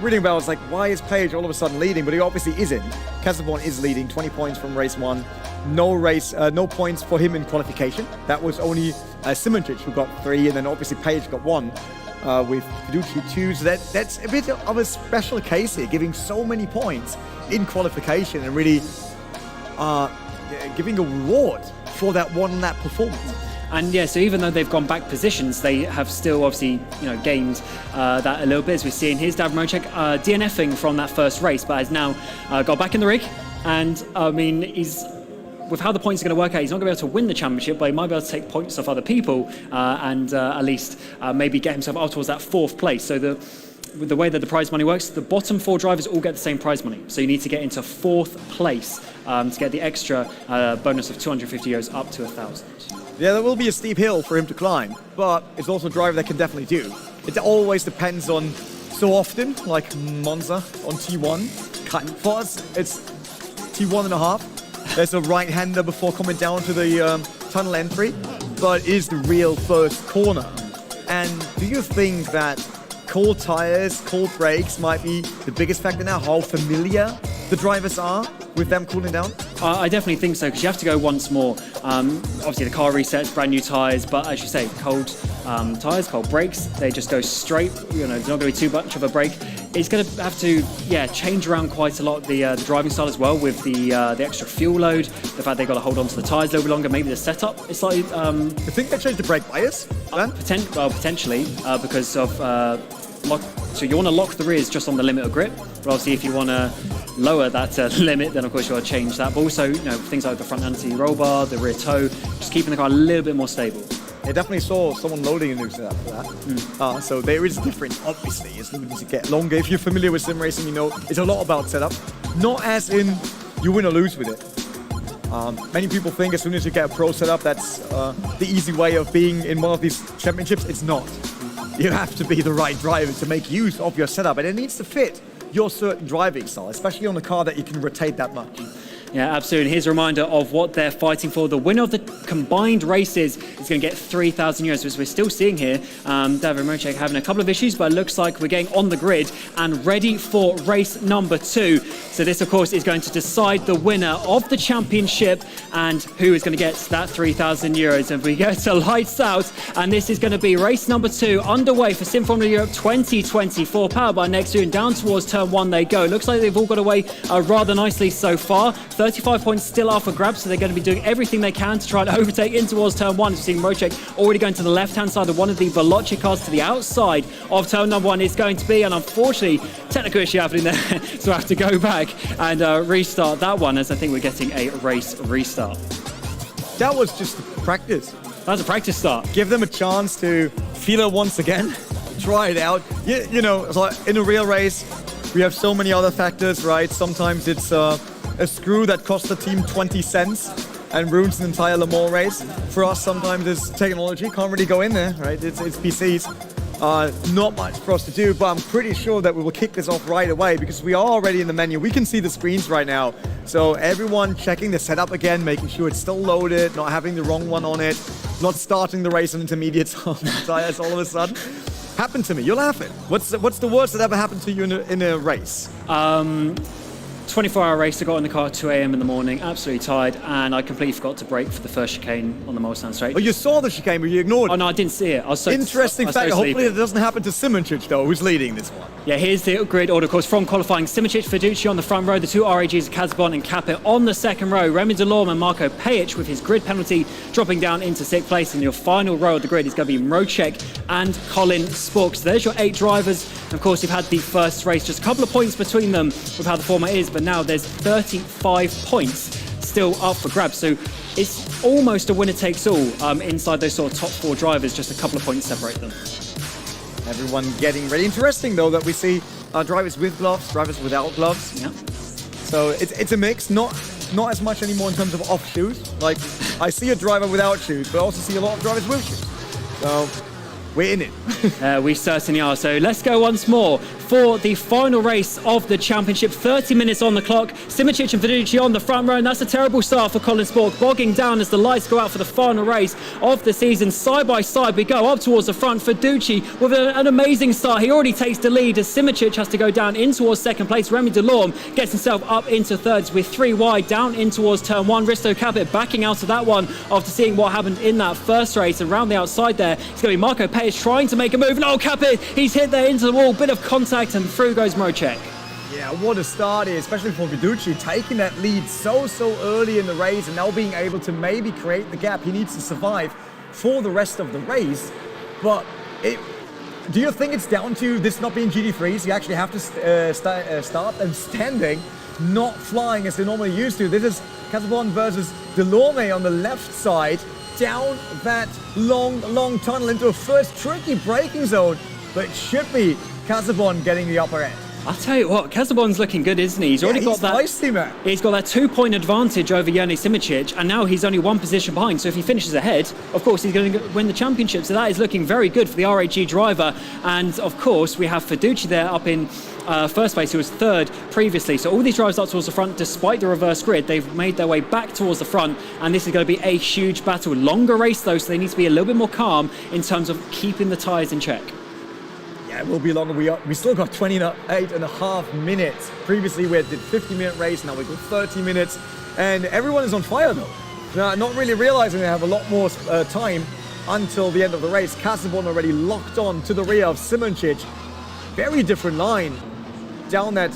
reading about, I was like, why is Page all of a sudden leading? But he obviously isn't. Casabon is leading, 20 points from race 1. No points for him in qualification. That was only Simoncic who got 3, and then obviously Page got 1 with Fiduci 2. So that's a bit of a special case here, giving so many points in qualification and really giving a reward for that one-lap performance. And yeah, so even though they've gone back positions, they have still obviously gained that a little bit, as we see in his Davor Mocek DNFing from that first race, but has now got back in the rig. And I mean, with how the points are going to work out, he's not going to be able to win the championship, but he might be able to take points off other people and at least maybe get himself up towards that 4th place. So with the way that the prize money works, the bottom 4 drivers all get the same prize money. So you need to get into 4th place to get the extra bonus of 250 euros up to 1,000. Yeah, there will be a steep hill for him to climb, but it's also a driver that can definitely do. It always depends on so often, like Monza on T1. For us, it's T1 and a half. There's a right-hander before coming down to the tunnel entry, but it is the real first corner. And do you think that cold tires, cold brakes might be the biggest factor now? How familiar the drivers are with them cooling down? I definitely think so, because you have to go once more. Obviously, the car resets, brand new tires, but as you say, cold tires, cold brakes, they just go straight. You know, there's not going to be too much of a brake. It's going to have to, change around quite a lot the driving style as well, with the extra fuel load, the fact they've got to hold on to the tires a little bit longer, maybe the setup is slightly. You think they changed the brake bias? Potentially, because of. So you want to lock the rears just on the limit of grip, but obviously if you want to lower that limit, then of course you got to change that. But also, you know, things like the front anti-roll bar, the rear toe, just keeping the car a little bit more stable. I definitely saw someone loading a new setup for that. So there is a difference, obviously. It's going to get longer. If you're familiar with sim racing, you know it's a lot about setup. Not as in you win or lose with it. Many people think as soon as you get a pro setup, that's the easy way of being in one of these championships. It's not. You have to be the right driver to make use of your setup, and it needs to fit your certain driving style, especially on a car that you can rotate that much. Yeah, absolutely. Here's a reminder of what they're fighting for. The winner of the combined races is going to get 3,000 euros, which we're still seeing here. David Mocek having a couple of issues, but it looks like we're getting on the grid and ready for race number 2. So this, of course, is going to decide the winner of the championship and who is going to get that 3,000 euros. And we go to lights out, and this is going to be race number 2 underway for Sim Formula Europe 2024, powered by Nextdoor. Down towards turn 1 they go. Looks like they've all got away rather nicely so far. 35 points still are for grabs, so they're going to be doing everything they can to try and overtake in towards turn 1. We've seen Mocek already going to the left-hand side of one of the Veloci cars to the outside of turn number 1. It's going to be, and unfortunately, technical issue happening there, so I have to go back and restart that one, as I think we're getting a race restart. That was just practice. That's a practice start. Give them a chance to feel it once again, try it out. You know, it's like in a real race, we have so many other factors, right? Sometimes it's a screw that costs the team 20 cents and ruins an entire Le Mans race. For us, sometimes it's technology, can't really go in there, right? It's PCs. Not much for us to do, but I'm pretty sure that we will kick this off right away because we are already in the menu. We can see the screens right now. So everyone checking the setup again, making sure it's still loaded, not having the wrong one on it, not starting the race on intermediate tires all of a sudden. Happened to me, you're laughing. What's the worst that ever happened to you in a race? 24-hour race. I got in the car at 2 a.m. in the morning, absolutely tired, and I completely forgot to brake for the first chicane on the Mulsanne straight. Oh, you saw the chicane, but you ignored it. Oh no, I didn't see it. I was so interesting fact. So hopefully it doesn't happen to Simoncic though, who's leading this one. Yeah, here's the grid order, of course, from qualifying. Simoncic, Fiducci on the front row, the two RAGs, Kazbon and Capet on the second row. Remy Delorme and Marco Pejic with his grid penalty dropping down into 6th place. And your final row of the grid is going to be Mrocek and Colin Spork. So there's your 8 drivers. And of course, you've had the first race, just a couple of points between them with how the format is, but now there's 35 points still up for grabs. So it's almost a winner takes all inside those sort of top 4 drivers, just a couple of points separate them. Everyone getting ready. Interesting though that we see drivers with gloves, drivers without gloves. Yeah. So it's a mix, not as much anymore in terms of off shoes. Like I see a driver without shoes, but I also see a lot of drivers with shoes. So we're in it. We certainly are. So let's go once more for the final race of the championship. 30 minutes on the clock. Simoncic and Fiducci on the front row, and that's a terrible start for Colin Spork, bogging down as the lights go out for the final race of the season. Side by side, we go up towards the front. Fiducci with an amazing start. He already takes the lead as Simoncic has to go down in towards second place. Remy Delorme gets himself up into thirds with 3 wide down in towards turn 1. Risto Capet backing out of that one after seeing what happened in that first race. And around the outside there, it's going to be Marco Pejic trying to make a move. No, Capet, he's hit there into the wall. Bit of contact and through goes Mrocek. Yeah, what a start here, especially for Fiducci, taking that lead so early in the race and now being able to maybe create the gap he needs to survive for the rest of the race. But do you think it's down to this not being GT3s? You actually have to start them standing, not flying as they normally used to. This is Casabon versus Delorme on the left side, down that long tunnel into a first tricky braking zone. But it should be Casabon getting the upper end. I'll tell you what, Casabon's looking good, isn't he? He's already got that. Feisty, man. He's got that 2-point advantage over Jani Simičić, and now he's only 1 position behind. So if he finishes ahead, of course, he's going to win the championship. So that is looking very good for the RAG driver. And of course, we have Fiduci there up in first place, who was third previously. So all these drivers up towards the front, despite the reverse grid, they've made their way back towards the front. And this is going to be a huge battle. Longer race though, so they need to be a little bit more calm in terms of keeping the tyres in check. Yeah, it will be longer. We still got 28.5 minutes. Previously, we did 50-minute race. Now we got 30 minutes. And everyone is on fire, though. Now, not really realizing they have a lot more time until the end of the race. Casabon already locked on to the rear of Simičić. Very different line down that,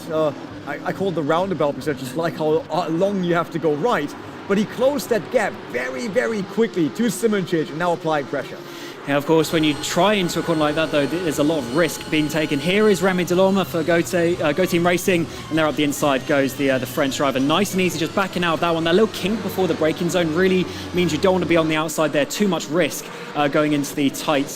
I call it the roundabout, because it's just like how long you have to go right. But he closed that gap very, very quickly to Simičić and now applying pressure. Yeah, of course, when you try into a corner like that, though, there's a lot of risk being taken. Here is Remy Delorme for Go Team Racing, and there up the inside goes the French driver. Nice and easy, just backing out of that one. That little kink before the braking zone really means you don't want to be on the outside there. Too much risk going into the tight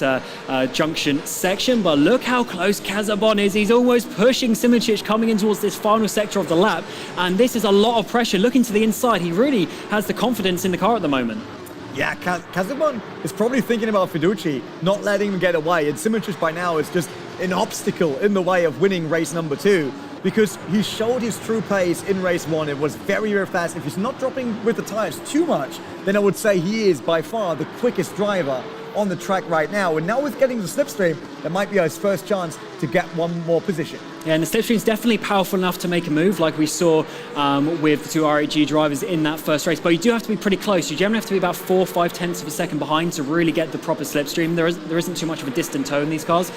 junction section. But look how close Casabon is. He's almost pushing Simičić coming in towards this final sector of the lap. And this is a lot of pressure. Looking to the inside, he really has the confidence in the car at the moment. Yeah, Casabon is probably thinking about Fiduci, not letting him get away. And Simičić by now is just an obstacle in the way of winning race number 2, because he showed his true pace in race 1. It was very, very fast. If he's not dropping with the tires too much, then I would say he is by far the quickest driver on the track right now. And now with getting the slipstream, that might be his first chance to get one more position. Yeah, and the slipstream is definitely powerful enough to make a move, like we saw with the 2 RAG drivers in that first race. But you do have to be pretty close. You generally have to be about 4 or 5 tenths of a second behind to really get the proper slipstream. There isn't too much of a distant toe in these cars,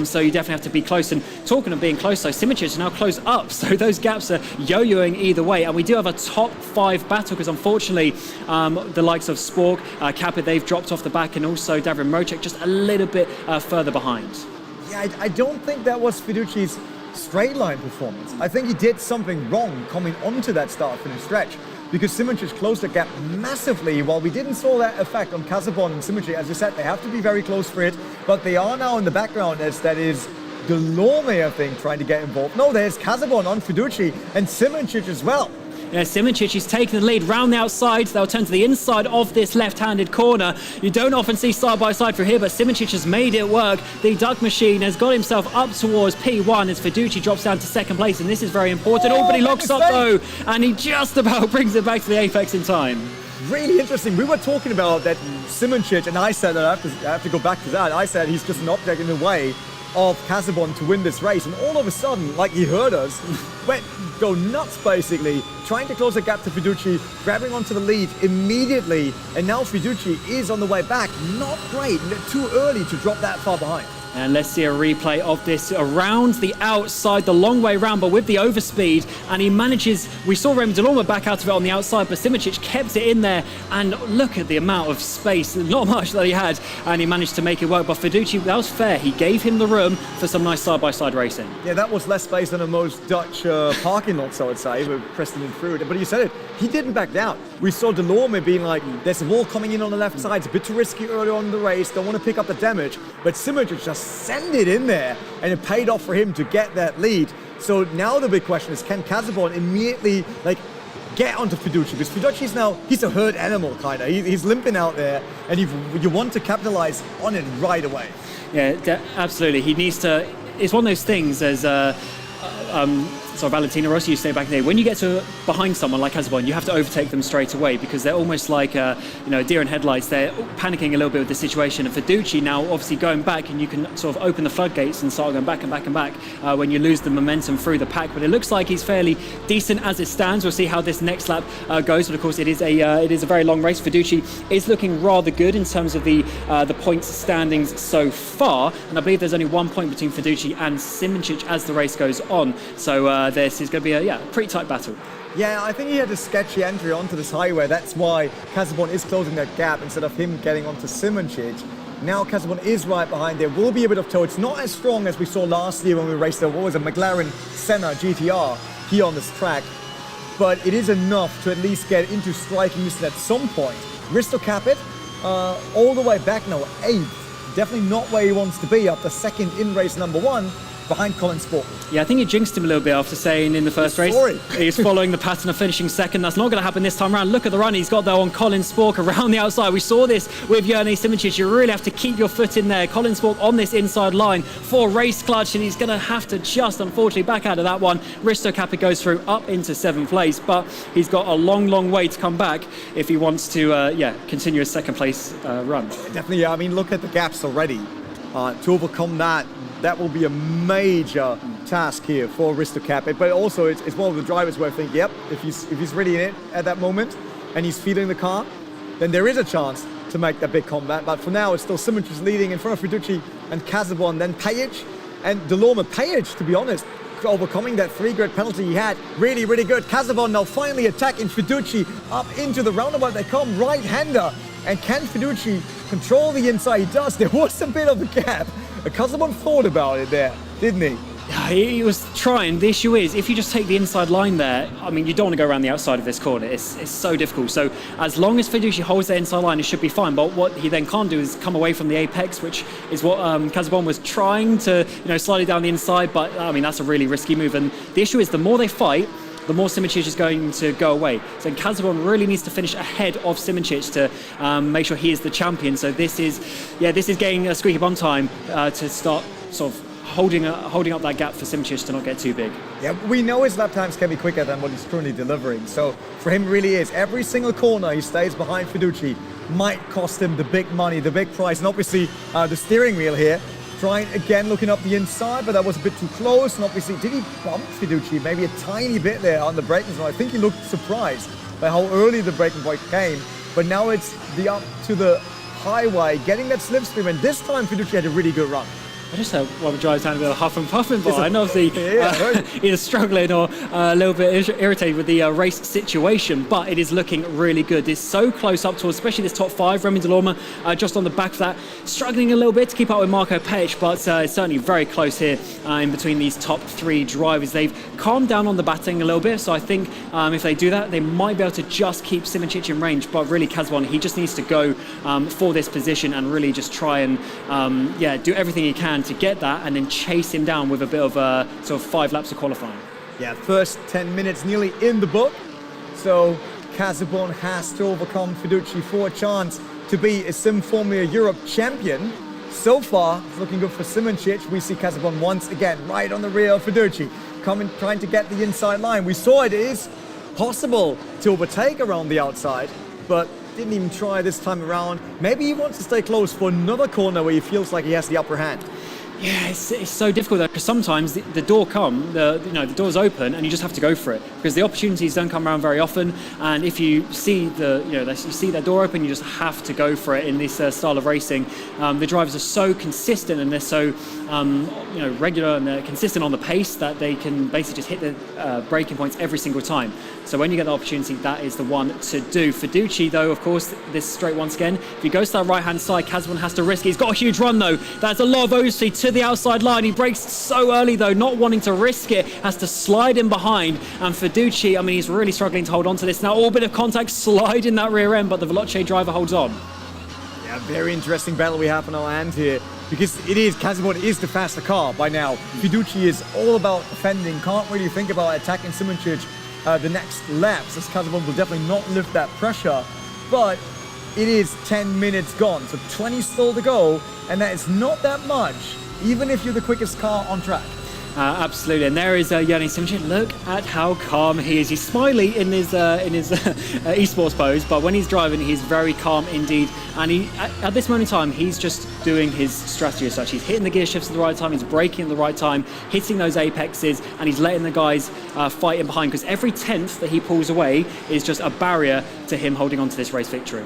so you definitely have to be close. And talking of being close, so Simičić is now close up, so those gaps are yo-yoing either way. And we do have a top 5 battle, because unfortunately the likes of Spork, Capit, they've dropped off the back, and also Davor Mrocek just a little bit further behind. Yeah, I don't think that was Fiduci's straight line performance. I think he did something wrong coming onto that start-finish stretch, because Simičić closed the gap massively. While we didn't saw that effect on Casabon and Simičić, as you said, they have to be very close for it, but they are now in the background, as that is Delorme, I think, trying to get involved. No, there's Casabon on Fiduci and Simičić as well. Yeah, Simičić is taking the lead round the outside. They'll turn to the inside of this left-handed corner. You don't often see side-by-side through here, but Simičić has made it work. The duck machine has got himself up towards P1 as Fiduci drops down to second place, and this is very important. Oh, but he locks up though, and he just about brings it back to the apex in time. Really interesting. We were talking about that Simičić, and I said that I have to go back to that. I said he's just an object in the way of Casabon to win this race, and all of a sudden, like he heard us, go nuts basically, trying to close the gap to Fiduci, grabbing onto the lead immediately, and now Fiduci is on the way back. Not great, too early to drop that far behind. And let's see a replay of this around the outside, the long way round, but with the overspeed. And he manages, we saw Remy Delorme back out of it on the outside, but Simičić kept it in there. And look at the amount of space, not much that he had, and he managed to make it work. But Fiduci, that was fair. He gave him the room for some nice side-by-side racing. Yeah, that was less space than most Dutch parking lots, I would say, with Preston and through it. But you said it, he didn't back down. We saw Delorme being like, there's a wall coming in on the left side. It's a bit too risky early on in the race. Don't want to pick up the damage. But Simičić just send it in there, and it paid off for him to get that lead. So now the big question is, can Casabon immediately get onto Fiduci? Because Fiduci's now, he's a herd animal kind of. He's limping out there, and you want to capitalize on it right away. Yeah, absolutely. He needs to. It's one of those things as so Valentino Rossi used to say back in the day, when you get to behind someone like Casabon, you have to overtake them straight away, because they're almost like deer in headlights. They're panicking a little bit with the situation. And Fiduci now obviously going back, and you can sort of open the floodgates and start going back and back and back when you lose the momentum through the pack. But it looks like he's fairly decent as it stands. We'll see how this next lap goes. But of course, it is a very long race. Fiduci is looking rather good in terms of the points standings so far, and I believe there's only 1 point between Fiduci and Simičić as the race goes on. So this is going to be a pretty tight battle. Yeah, I think he had a sketchy entry onto this highway. That's why Casabon is closing that gap instead of him getting onto Simičić. Now Casabon is right behind. There will be a bit of tow. It's not as strong as we saw last year when we raced a McLaren Senna GTR here on this track, but it is enough to at least get into striking distance at some point. Risto Capit, all the way back now, 8th. Definitely not where he wants to be after second in race number 1. behind Colin Sport. Yeah, I think he jinxed him a little bit after saying in the first race he's following the pattern of finishing second. That's not going to happen this time around. Look at the run he's got there on Colin Spork around the outside. We saw this with Jani Simoncic. You really have to keep your foot in there. Colin Spork on this inside line for race clutch, and he's going to have to just, unfortunately, back out of that one. Risto Kappa goes through up into 7th place, but he's got a long way to come back if he wants to, continue his second place run. Definitely, I mean, look at the gaps already. To overcome that will be a major task here for Risto Kappa. But also, it's one of the drivers where I think, yep, if he's really in it at that moment and he's feeling the car, then there is a chance to make that big comeback. But for now, it's still Simoncic leading in front of Fiduci and Casabon, then Pajic and Delorme. Pajic, to be honest, overcoming that 3-grid penalty he had, really good. Casabon now finally attacking Fiduci up into the roundabout. They come right-hander. And can Fiduci control the inside? He does. There was a bit of a gap. Casabon thought about it there, didn't he? He was trying. The issue is, if you just take the inside line there, I mean, you don't want to go around the outside of this corner. It's so difficult. So as long as Fiduci holds the inside line, it should be fine. But what he then can't do is come away from the apex, which is what Casabon was trying to, slide it down the inside. But I mean, that's a really risky move. And the issue is, the more they fight, the more Simoncic is going to go away. So Casabon really needs to finish ahead of Simoncic to make sure he is the champion. So this is getting a squeaky bum time to start sort of holding up that gap for Simoncic to not get too big. Yeah, we know his lap times can be quicker than what he's currently delivering. So for him, really is every single corner he stays behind Fiduci might cost him the big money, the big price, and obviously the steering wheel here. Trying again, looking up the inside, but that was a bit too close. And obviously, did he bump Fiduci? Maybe a tiny bit there on the braking zone. I think he looked surprised by how early the braking point came. But now it's the up to the highway, getting that slipstream. And this time, Fiduci had a really good run. I just hope Robert drives down a bit of huff and puffing, but I know either struggling or a little bit irritated with the race situation, but it is looking really good. It's so close up towards, especially this top 5. Remy Delorme just on the back of that, struggling a little bit to keep up with Marco Pajic, but it's certainly very close here in between these top 3 drivers. They've calmed down on the batting a little bit, so I think if they do that, they might be able to just keep Simoncic in range, but really Casabon, he just needs to go for this position and really just try and do everything he can to get that and then chase him down with a bit of sort of 5 laps of qualifying. Yeah, first 10 minutes nearly in the book. So Casabon has to overcome Fiduci for a chance to be a Sim Formula Europe champion. So far, it's looking good for Simoncic. We see Casabon once again right on the rear of Fiduci, trying to get the inside line. We saw it is possible to overtake around the outside, but didn't even try this time around. Maybe he wants to stay close for another corner where he feels like he has the upper hand. Yeah, it's so difficult though, because sometimes the door's open and you just have to go for it, because the opportunities don't come around very often. And if you see you see that door open, you just have to go for it in this style of racing. The drivers are so consistent and they're so regular and they're consistent on the pace that they can basically just hit the braking points every single time. So when you get the opportunity, that is the one to do. Fiduci, though, of course, this straight once again. If he goes to that right-hand side, Casabon has to risk it. He's got a huge run, though. That's a lot of OC to the outside line. He brakes so early, though, not wanting to risk it. Has to slide in behind. And Fiduci, I mean, he's really struggling to hold on to this. Now, all bit of contact, slide in that rear end, but the Veloce driver holds on. Yeah, very interesting battle we have on our hand here, because Casabon is the faster car by now. Fiduci is all about defending, can't really think about attacking Simoncic the next laps, as Casabon will definitely not lift that pressure. But it is 10 minutes gone, so 20 still to go, and that is not that much, even if you're the quickest car on track. Absolutely, and there is Jani Simoncic. Look at how calm he is. He's smiley in his esports pose, but when he's driving, he's very calm indeed. And at this moment in time, he's just doing his strategy as such. He's hitting the gear shifts at the right time, he's braking at the right time, hitting those apexes, and he's letting the guys fight in behind, because every 10th that he pulls away is just a barrier to him holding on to this race victory.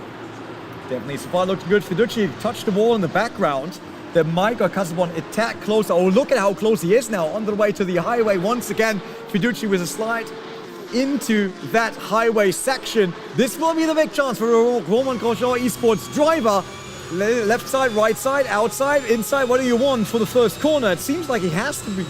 Definitely, so far looking good. Fiduci touched the wall in the background. That might got Casabon a tad closer. Oh, look at how close he is now, on the way to the highway. Once again, Fiduci with a slide into that highway section. This will be the big chance for Romain Grosjean esports driver. Left side, right side, outside, inside. What do you want for the first corner? It seems like he has to be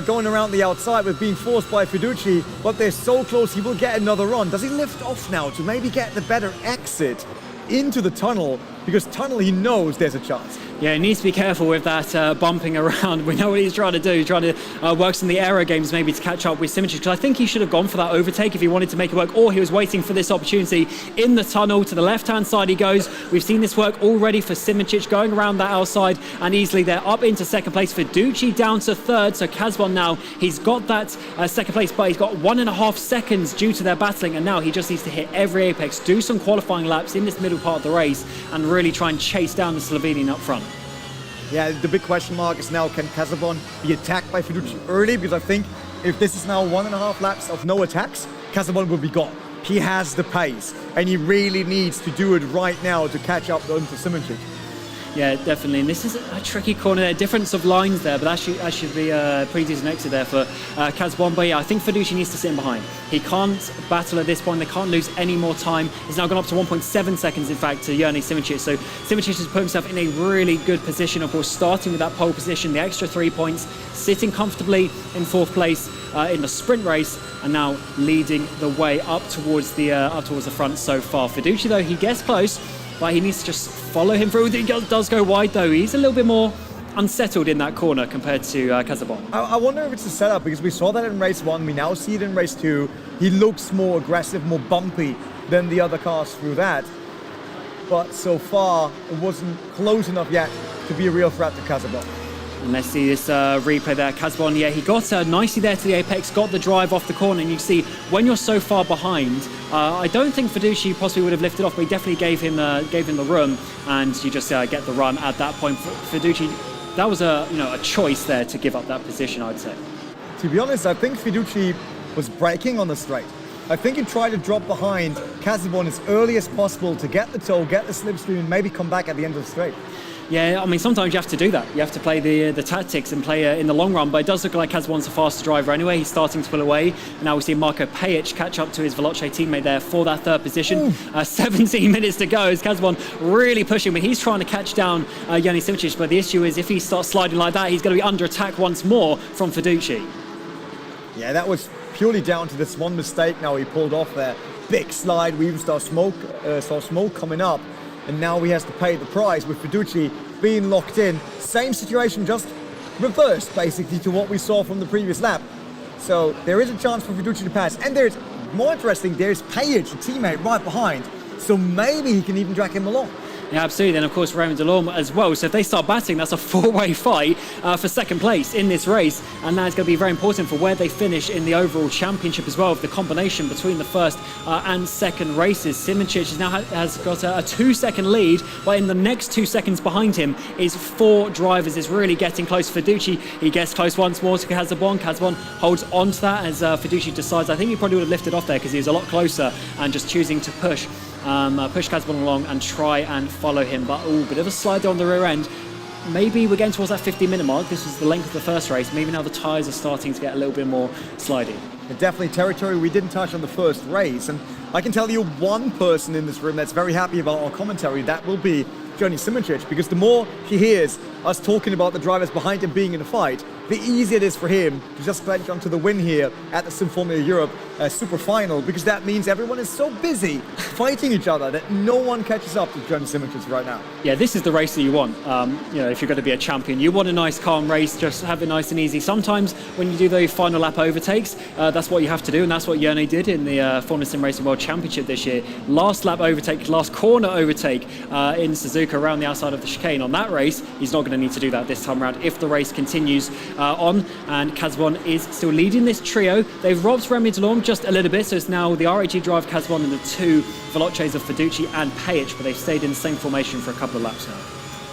going around the outside with being forced by Fiduci, but they're so close he will get another run. Does he lift off now to maybe get the better exit into the tunnel? Because tunnel, he knows there's a chance. Yeah, he needs to be careful with that bumping around. We know what he's trying to do. He's trying to work some of the aero games maybe to catch up with Simičić, because I think he should have gone for that overtake if he wanted to make it work, or he was waiting for this opportunity in the tunnel. To the left-hand side he goes. We've seen this work already for Simičić, going around that outside and easily there up into second place. Fiducci down to third, so Kazbon now, he's got that second place, but he's got 1.5 seconds due to their battling, and now he just needs to hit every apex, do some qualifying laps in this middle part of the race, and really try and chase down the Slovenian up front. Yeah, the big question mark is now, can Kazbon be attacked by Fiducci early? Because I think if this is now 1.5 laps of no attacks, Kazbon will be gone. He has the pace, and he really needs to do it right now to catch up to Simičić. Yeah, definitely. And this is a tricky corner there. Difference of lines there, but that should be a pretty decent exit there for Kazbon. But yeah, I think Fiducci needs to sit in behind. He can't battle at this point. They can't lose any more time. He's now gone up to 1.7 seconds, in fact, to Jani Simičić. So Simičić has put himself in a really good position, of course, starting with that pole position, the extra 3 points, sitting comfortably in 4th place in the sprint race, and now leading the way up towards the front so far. Fiducci, though, he gets close, but he needs to just follow him through. He does go wide, though. He's a little bit more unsettled in that corner compared to Kazbon. I wonder if it's a setup, because we saw that in race 1, we now see it in race 2. He looks more aggressive, more bumpy than the other cars through that. But so far, it wasn't close enough yet to be a real threat to Kazbon. And let's see this replay there. Kazbon, yeah, he got nicely there to the apex, got the drive off the corner, and you see when you're so far behind, I don't think Fiducci possibly would have lifted off, but he definitely gave him the room, and you just get the run at that point. Fiducci, that was a choice there to give up that position, I'd say. To be honest, I think Fiducci was braking on the straight. I think he tried to drop behind Kazbon as early as possible to get the toe, get the slipstream, and maybe come back at the end of the straight. Yeah, I mean, sometimes you have to do that. You have to play the tactics and play in the long run, but it does look like Kazbon's a faster driver anyway. He's starting to pull away. And now we see Marko Pejic catch up to his Veloce teammate there for that 3rd position. 17 minutes to go as Kazbon really pushing, but he's trying to catch down Jani Simičić. But the issue is if he starts sliding like that, he's going to be under attack once more from Fiducci. Yeah, that was purely down to this one mistake now he pulled off there. Big slide, we even saw smoke coming up. And now he has to pay the price with Fiducci being locked in. Same situation, just reversed basically to what we saw from the previous lap. So there is a chance for Fiducci to pass. And there's more interesting, there's Pejic, a teammate right behind. So maybe he can even drag him along. Yeah, absolutely. And of course, Raymond Delorme as well. So if they start battling, that's a 4-way fight for second place in this race. And that's going to be very important for where they finish in the overall championship as well, of the combination between the first and second races. Simičić now has got a 2-second lead, but in the next 2 seconds behind him is 4 drivers. Is really getting close. Fiducci, he gets close once more to Kazbon. Kazbon holds on to that as Fiducci decides. I think he probably would have lifted off there because he was a lot closer and just choosing to push Kazbon along and try and follow him. But bit of a slide there on the rear end. Maybe we're getting towards that 15-minute mark. This was the length of the first race. Maybe now the tyres are starting to get a little bit more slidey. Definitely territory we didn't touch on the first race. And I can tell you one person in this room that's very happy about our commentary. That will be Jani Simičić, because the more he hears us talking about the drivers behind him being in a fight, the easier it is for him to just clench onto the win here at the Sim Formula Europe Super-Final, because that means everyone is so busy fighting each other that no one catches up to Jani Simičić right now. Yeah, this is the race that you want. If you're going to be a champion, you want a nice calm race, just have it nice and easy. Sometimes when you do the final lap overtakes, that's what you have to do, and that's what Jani did in the Formula Sim Racing World Championship this year. Last lap overtake, last corner overtake in Suzuka around the outside of the chicane. On that race, he's not going to need to do that this time around if the race continues on. And Kazbon is still leading this trio. They've robbed Remy Delorme just a little bit, so it's now the RAG drive Kazbon and the 2 Veloces of Fiducci and Pejic, but they've stayed in the same formation for a couple of laps now.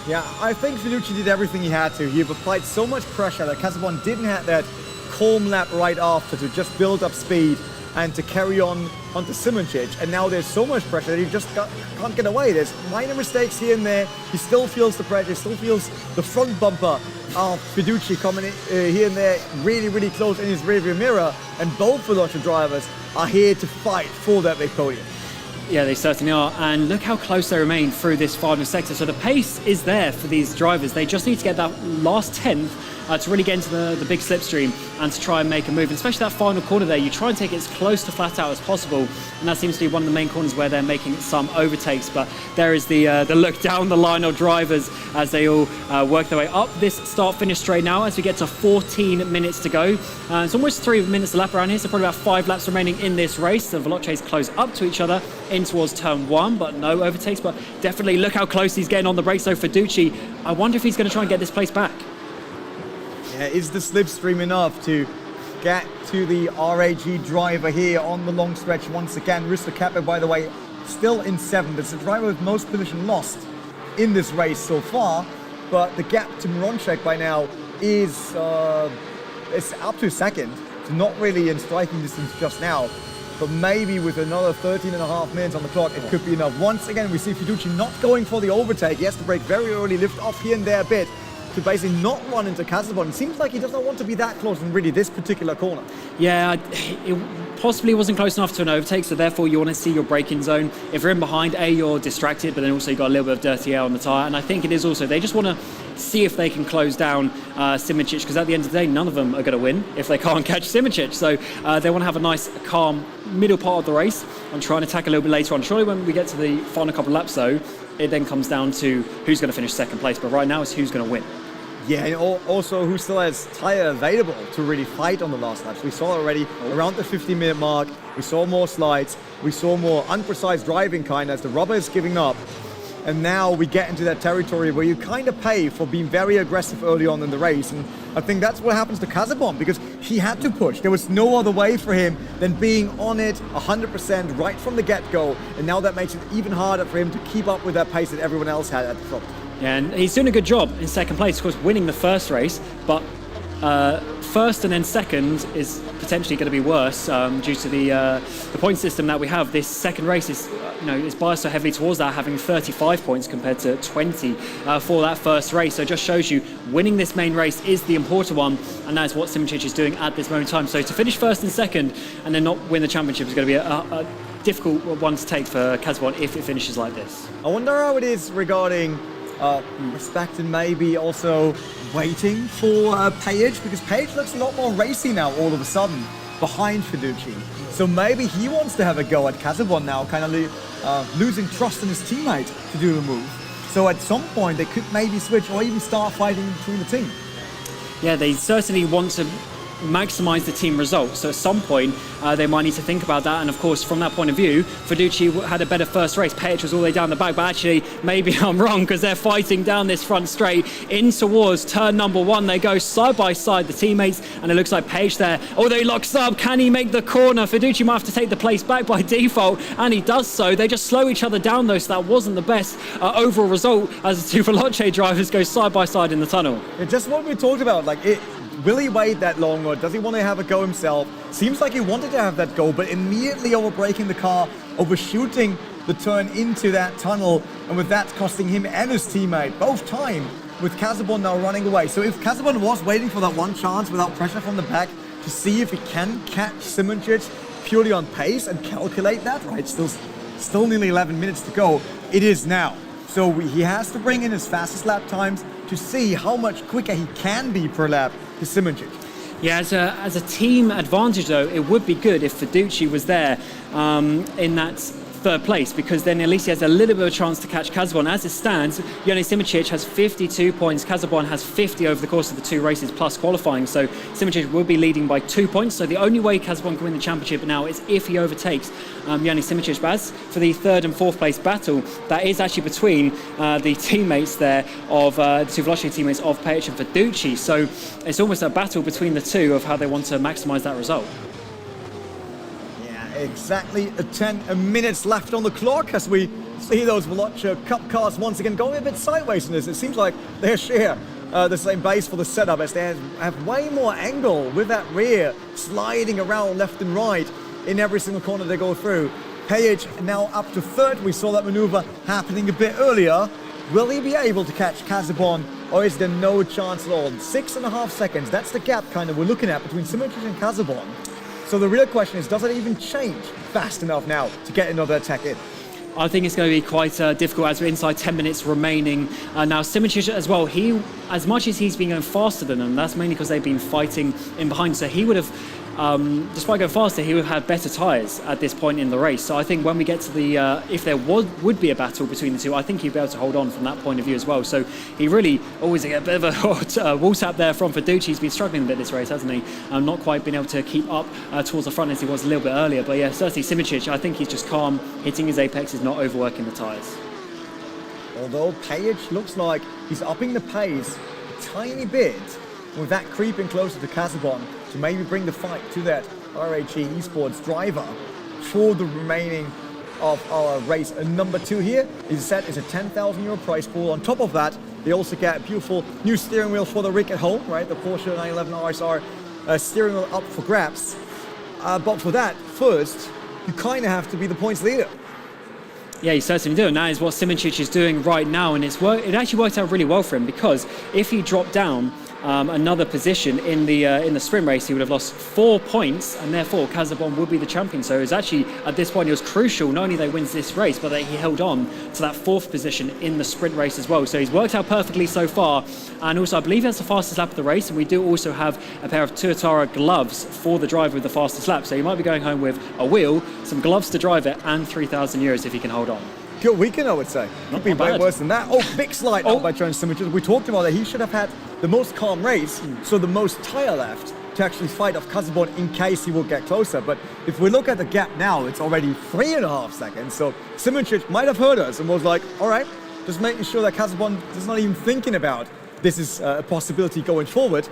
Yeah, I think Fiducci did everything he had to. He applied so much pressure that Kazbon didn't have that calm lap right after to just build up speed and to carry on onto Simičić. And now there's so much pressure that he just can't get away. There's minor mistakes here and there. He still feels the pressure, still feels the front bumper of Fiducci coming in, here and there, really, really close in his rearview mirror. And both Veloce drivers are here to fight for that big podium. Yeah, they certainly are. And look how close they remain through this final sector. So the pace is there for these drivers. They just need to get that last 10th to really get into the big slipstream and to try and make a move. And especially that final corner there, you try and take it as close to flat out as possible, and that seems to be one of the main corners where they're making some overtakes. But there is the look down the line of drivers as they all work their way up this start-finish straight now as we get to 14 minutes to go. It's almost 3 minutes a lap around here, so probably about 5 laps remaining in this race. The Veloces close up to each other in towards turn 1, but no overtakes. But definitely look how close he's getting on the brakes. So Fiducci, I wonder if he's going to try and get this place back. Yeah, is the slipstream enough to get to the RAG driver here on the long stretch once again? Risto Kappa, by the way, still in 7th. It's the driver with most position lost in this race so far, but the gap to Moronchek by now is it's up to 2nd. It's not really in striking distance just now, but maybe with another 13.5 minutes on the clock, it could be enough. Once again, we see Fiducci not going for the overtake. He has to brake very early, lift off here and there a bit to basically not run into Casabon. It seems like he does not want to be that close in really this particular corner. Yeah, it possibly wasn't close enough to an overtake, so therefore you want to see your braking zone. If you're in behind, you're distracted, but then also you've got a little bit of dirty air on the tyre. And I think it is also, they just want to see if they can close down Simoncic, because at the end of the day, none of them are going to win if they can't catch Simoncic. So they want to have a nice, calm middle part of the race and try and attack a little bit later on. Surely when we get to the final couple of laps, though, it then comes down to who's going to finish 2nd place. But right now, it's who's going to win. Yeah, and also who still has tyre available to really fight on the last laps. We saw already around the 15-minute mark, we saw more slides, we saw more unprecise driving kind as the rubber is giving up. And now we get into that territory where you kind of pay for being very aggressive early on in the race. And I think that's what happens to Casabon, because he had to push. There was no other way for him than being on it 100% right from the get-go. And now that makes it even harder for him to keep up with that pace that everyone else had at the front. Yeah, and he's doing a good job in 2nd place, of course, winning the first race, but 1st and then 2nd is potentially going to be worse due to the point system that we have. This 2nd race is, is biased so heavily towards that, having 35 points compared to 20 for that first race. So it just shows you winning this main race is the important one, and that's what Simoncic is doing at this moment in time. So to finish 1st and 2nd and then not win the championship is going to be a difficult one to take for Casabon if it finishes like this. I wonder how it is regarding respect and maybe also waiting for Page, because Page looks a lot more racy now all of a sudden behind Fiducci. So maybe he wants to have a go at Casabon now, kind of losing trust in his teammate to do the move. So at some point they could maybe switch or even start fighting between the team. Yeah, they certainly want to maximise the team results. So at some point, they might need to think about that. And of course, from that point of view, Fiducci had a better first race. Page was all the way down the back, but actually, maybe I'm wrong, because they're fighting down this front straight in towards turn number 1. They go side by side, the teammates, and it looks like Page there. Although he locks up, can he make the corner? Fiducci might have to take the place back by default, and he does so. They just slow each other down, though, so that wasn't the best overall result as the two Veloce drivers go side by side in the tunnel. Yeah, just what we talked about, will he wait that long, or does he want to have a go himself? Seems like he wanted to have that go, but immediately overbraking the car, overshooting the turn into that tunnel, and with that costing him and his teammate both time, with Casabon now running away. So if Casabon was waiting for that one chance without pressure from the back to see if he can catch Simoncic purely on pace and calculate that, right? Still nearly 11 minutes to go. It is now. So he has to bring in his fastest lap times to see how much quicker he can be per lap to Simoncic. Yeah, as a team advantage, though, it would be good if Fiducci was there in that 3rd place, because then at least he has a little bit of a chance to catch Casabon. As it stands, Jone Simoncic has 52 points. Casabon has 50 over the course of the 2 races plus qualifying. So Simoncic will be leading by 2 points. So the only way Casabon can win the championship now is if he overtakes Jone Simoncic. But as for the 3rd and 4th place battle, that is actually between the teammates there of the two Veloce teammates of Page and Fiducci. So it's almost a battle between the two of how they want to maximise that result. Exactly 10 minutes left on the clock as we see those Veloce Cup cars once again going a bit sideways in this. It seems like they share the same base for the setup, as they have way more angle with that rear sliding around left and right in every single corner they go through. Page now up to 3rd. We saw that maneuver happening a bit earlier. Will he be able to catch Casabon, or is there no chance at all? 6.5 seconds, that's the gap kind of we're looking at between Simoncic and Casabon. So the real question is, does it even change fast enough now to get another attack in? I think it's going to be quite difficult as we're inside 10 minutes remaining. Now, Simoncic as well, as much as he's been going faster than them, that's mainly because they've been fighting in behind. So he would have, despite going faster, he would have had better tyres at this point in the race. So I think when we get to the, if there would be a battle between the two, I think he'd be able to hold on from that point of view as well. So he really always get a bit of a wall tap there from Feducci. He's been struggling a bit this race, hasn't he? Not quite been able to keep up towards the front as he was a little bit earlier. But yeah, certainly Simoncic, I think he's just calm, hitting his apexes, not overworking the tyres. Although Page looks like he's upping the pace a tiny bit with that creeping closer to Casabon to maybe bring the fight to that RHE Esports driver for the remaining of our race. And number 2 here is set is a €10,000 prize pool. On top of that, they also get a beautiful new steering wheel for the rig at home, right? The Porsche 911 RSR steering wheel up for grabs. But for that, first, you kind of have to be the points leader. Yeah, you certainly do, and that is what Simoncic is doing right now, and it actually worked out really well for him, because if he dropped down another position in the sprint race, he would have lost 4 points, and therefore Casabon would be the champion. So it was actually, at this point, it was crucial not only that he wins this race, but that he held on to that 4th position in the sprint race as well. So he's worked out perfectly so far, and also I believe he has the fastest lap of the race, and we do also have a pair of Tuatara gloves for the driver with the fastest lap. So he might be going home with a wheel, some gloves to drive it, and €3,000 if he can hold on. Good weekend, I would say. Could be way worse than that. Oh, big slide out by Johnny Simoncic. We talked about that. He should have had the most calm race, so the most tyre left to actually fight off Casabon in case he will get closer. But if we look at the gap now, it's already 3.5 seconds. So Simoncic might have heard us and was like, all right, just making sure that Casabon is not even thinking about this is a possibility going forward.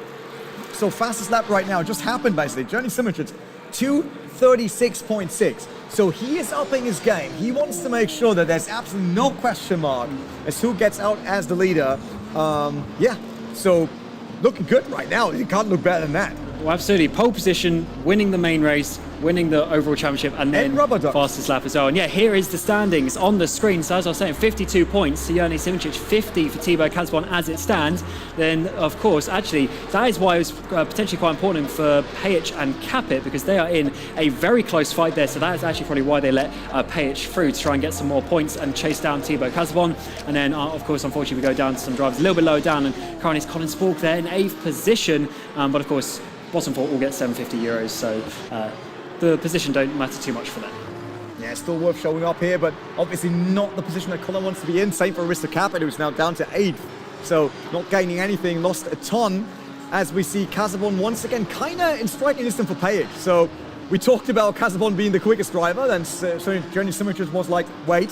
So fastest lap right now just happened basically. Johnny Simoncic, 2:36.6. So he is upping his game. He wants to make sure that there's absolutely no question mark as who gets out as the leader. Yeah, so looking good right now. It can't look better than that. Well, absolutely. Pole position, winning the main race, winning the overall championship, and then rubber ducks. Fastest lap as well. And yeah, here is the standings on the screen. So as I was saying, 52 points to Johnny Simoncic, 50 for Thibaut Casabon as it stands. Then, of course, actually, that is why it was potentially quite important for Pajic and Capit, because they are in a very close fight there. So that is actually probably why they let Pajic through, to try and get some more points and chase down Thibaut Casabon. And then, of course, unfortunately, we go down to some drivers a little bit lower down, and currently it's Colin Spork there in 8th position. But of course, bottom 4 will get €750, so the position don't matter too much for them. Yeah, it's still worth showing up here, but obviously not the position that Colin wants to be in. Same for Arista Capit, who's now down to 8th. So not gaining anything, lost a ton, as we see Casabon once again kind of in striking distance for Pajic. So we talked about Casabon being the quickest driver, then so Johnny Simoncic was like, wait,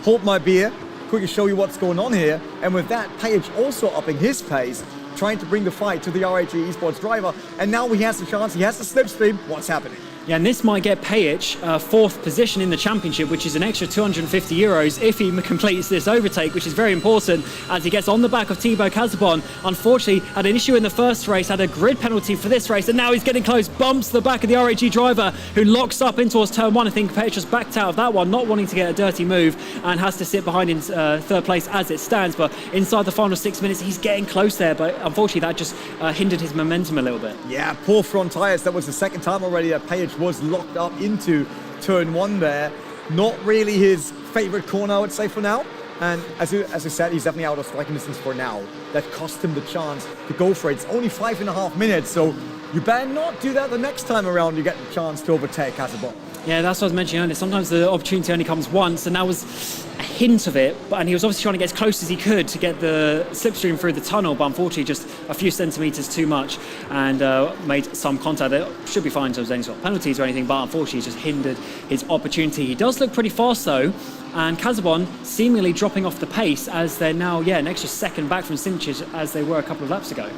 hold my beer, quickly show you what's going on here. And with that, Pajic also upping his pace, trying to bring the fight to the RHE Esports driver, and now he has the chance, he has the slipstream. What's happening? Yeah, and this might get Pajic 4th position in the championship, which is an extra €250 if he completes this overtake, which is very important as he gets on the back of Thibaut Casabon. Unfortunately, had an issue in the first race, had a grid penalty for this race, and now he's getting close, bumps the back of the RHE driver, who locks up in towards turn 1. I think Pajic just backed out of that one, not wanting to get a dirty move, and has to sit behind in 3rd place as it stands. But inside the final 6 minutes, he's getting close there, but unfortunately that just hindered his momentum a little bit. Yeah, poor front tyres. That was the 2nd time already that Pajic was locked up into turn 1 there. Not really his favourite corner, I would say, for now. And as I said, he's definitely out of striking distance for now. That cost him the chance to go for it. It's only 5.5 minutes, so you better not do that the next time around you get the chance to overtake Casabon. Yeah, that's what I was mentioning earlier. Sometimes the opportunity only comes once, and that was a hint of it. And he was obviously trying to get as close as he could to get the slipstream through the tunnel, but unfortunately just a few centimetres too much, and made some contact. It should be fine, so there's any sort of penalties or anything, but unfortunately just hindered his opportunity. He does look pretty fast though, and Casabon seemingly dropping off the pace as they're now, an extra second back from Simoncic as they were a couple of laps ago.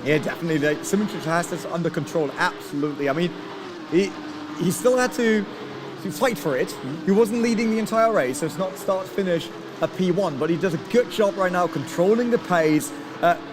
Yeah, definitely. Simoncic has this under control, absolutely. I mean, he still had to fight for it. He wasn't leading the entire race, so it's not start-finish a P1, but he does a good job right now controlling the pace,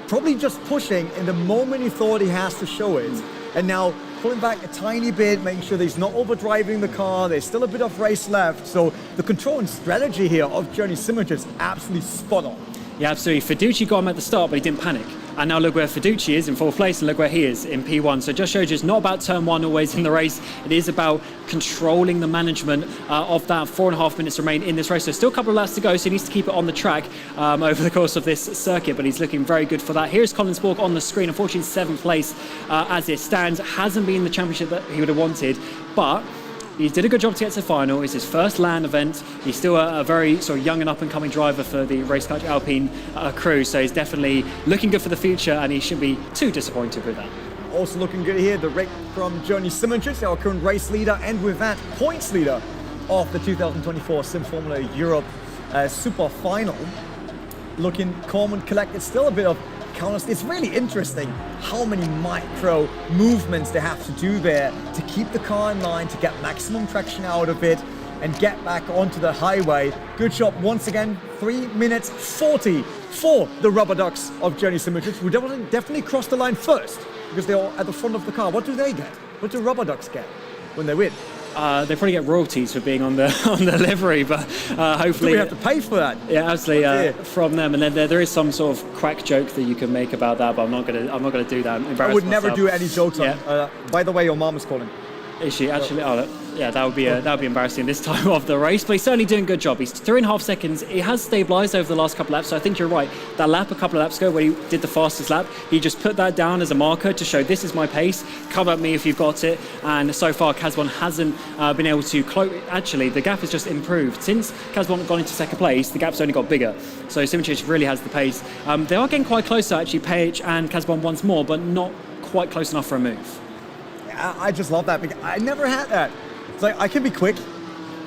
probably just pushing in the moment he thought he has to show it, and now pulling back a tiny bit, making sure that he's not overdriving the car. There's still a bit of race left, so the control and strategy here of Johnny Simoncic is absolutely spot on. Yeah, absolutely. Fiduci got him at the start, but he didn't panic. And now look where Fiduci is in 4th place, and look where he is in P1. So it just shows you it's not about turn 1 always in the race. It is about controlling the management of that. 4.5 minutes remain in this race. So still a couple of laps to go, so he needs to keep it on the track over the course of this circuit, but he's looking very good for that. Here's Colin Spork on the screen. Unfortunately, 7th place as it stands. Hasn't been the championship that he would have wanted, but he did a good job to get to the final. It's his first LAN event. He's still a very sort of young and up-and-coming driver for the Race Country Alpine crew, so he's definitely looking good for the future, and he shouldn't be too disappointed with that. Also looking good here, the wreck from Johnny Simoncic, our current race leader, and with that, points leader of the 2024 Sim Formula Europe Super-Final. Looking calm and collected, still a bit of counters. It's really interesting how many micro movements they have to do there to keep the car in line, to get maximum traction out of it, and get back onto the highway. Good job once again, 3 minutes 40 for the rubber ducks of Johnny Simoncic, who definitely crossed the line first, because they're at the front of the car. What do they get? What do rubber ducks get when they win? They probably get royalties for being on the livery, but hopefully Do we have to pay for that? Yeah, absolutely, from them. And then there is some sort of quack joke that you can make about that, but I'm not gonna do that. I would never myself. do any jokes on. By the way, your mom is calling. Is she actually? Oh, yeah, that would be embarrassing this time of the race. But he's certainly doing a good job. He's 3.5 seconds. He has stabilised over the last couple of laps. So I think you're right. That lap a couple of laps ago, where he did the fastest lap, he just put that down as a marker to show this is my pace. Come at me if you've got it. And so far, Casbon hasn't been able to close. Actually, the gap has just improved since Casbon got into 2nd place. The gap's only got bigger. So Simoncic really has the pace. They are getting quite close to actually Page and Casbon once more, but not quite close enough for a move. I just love that because I never had that. It's like I can be quick,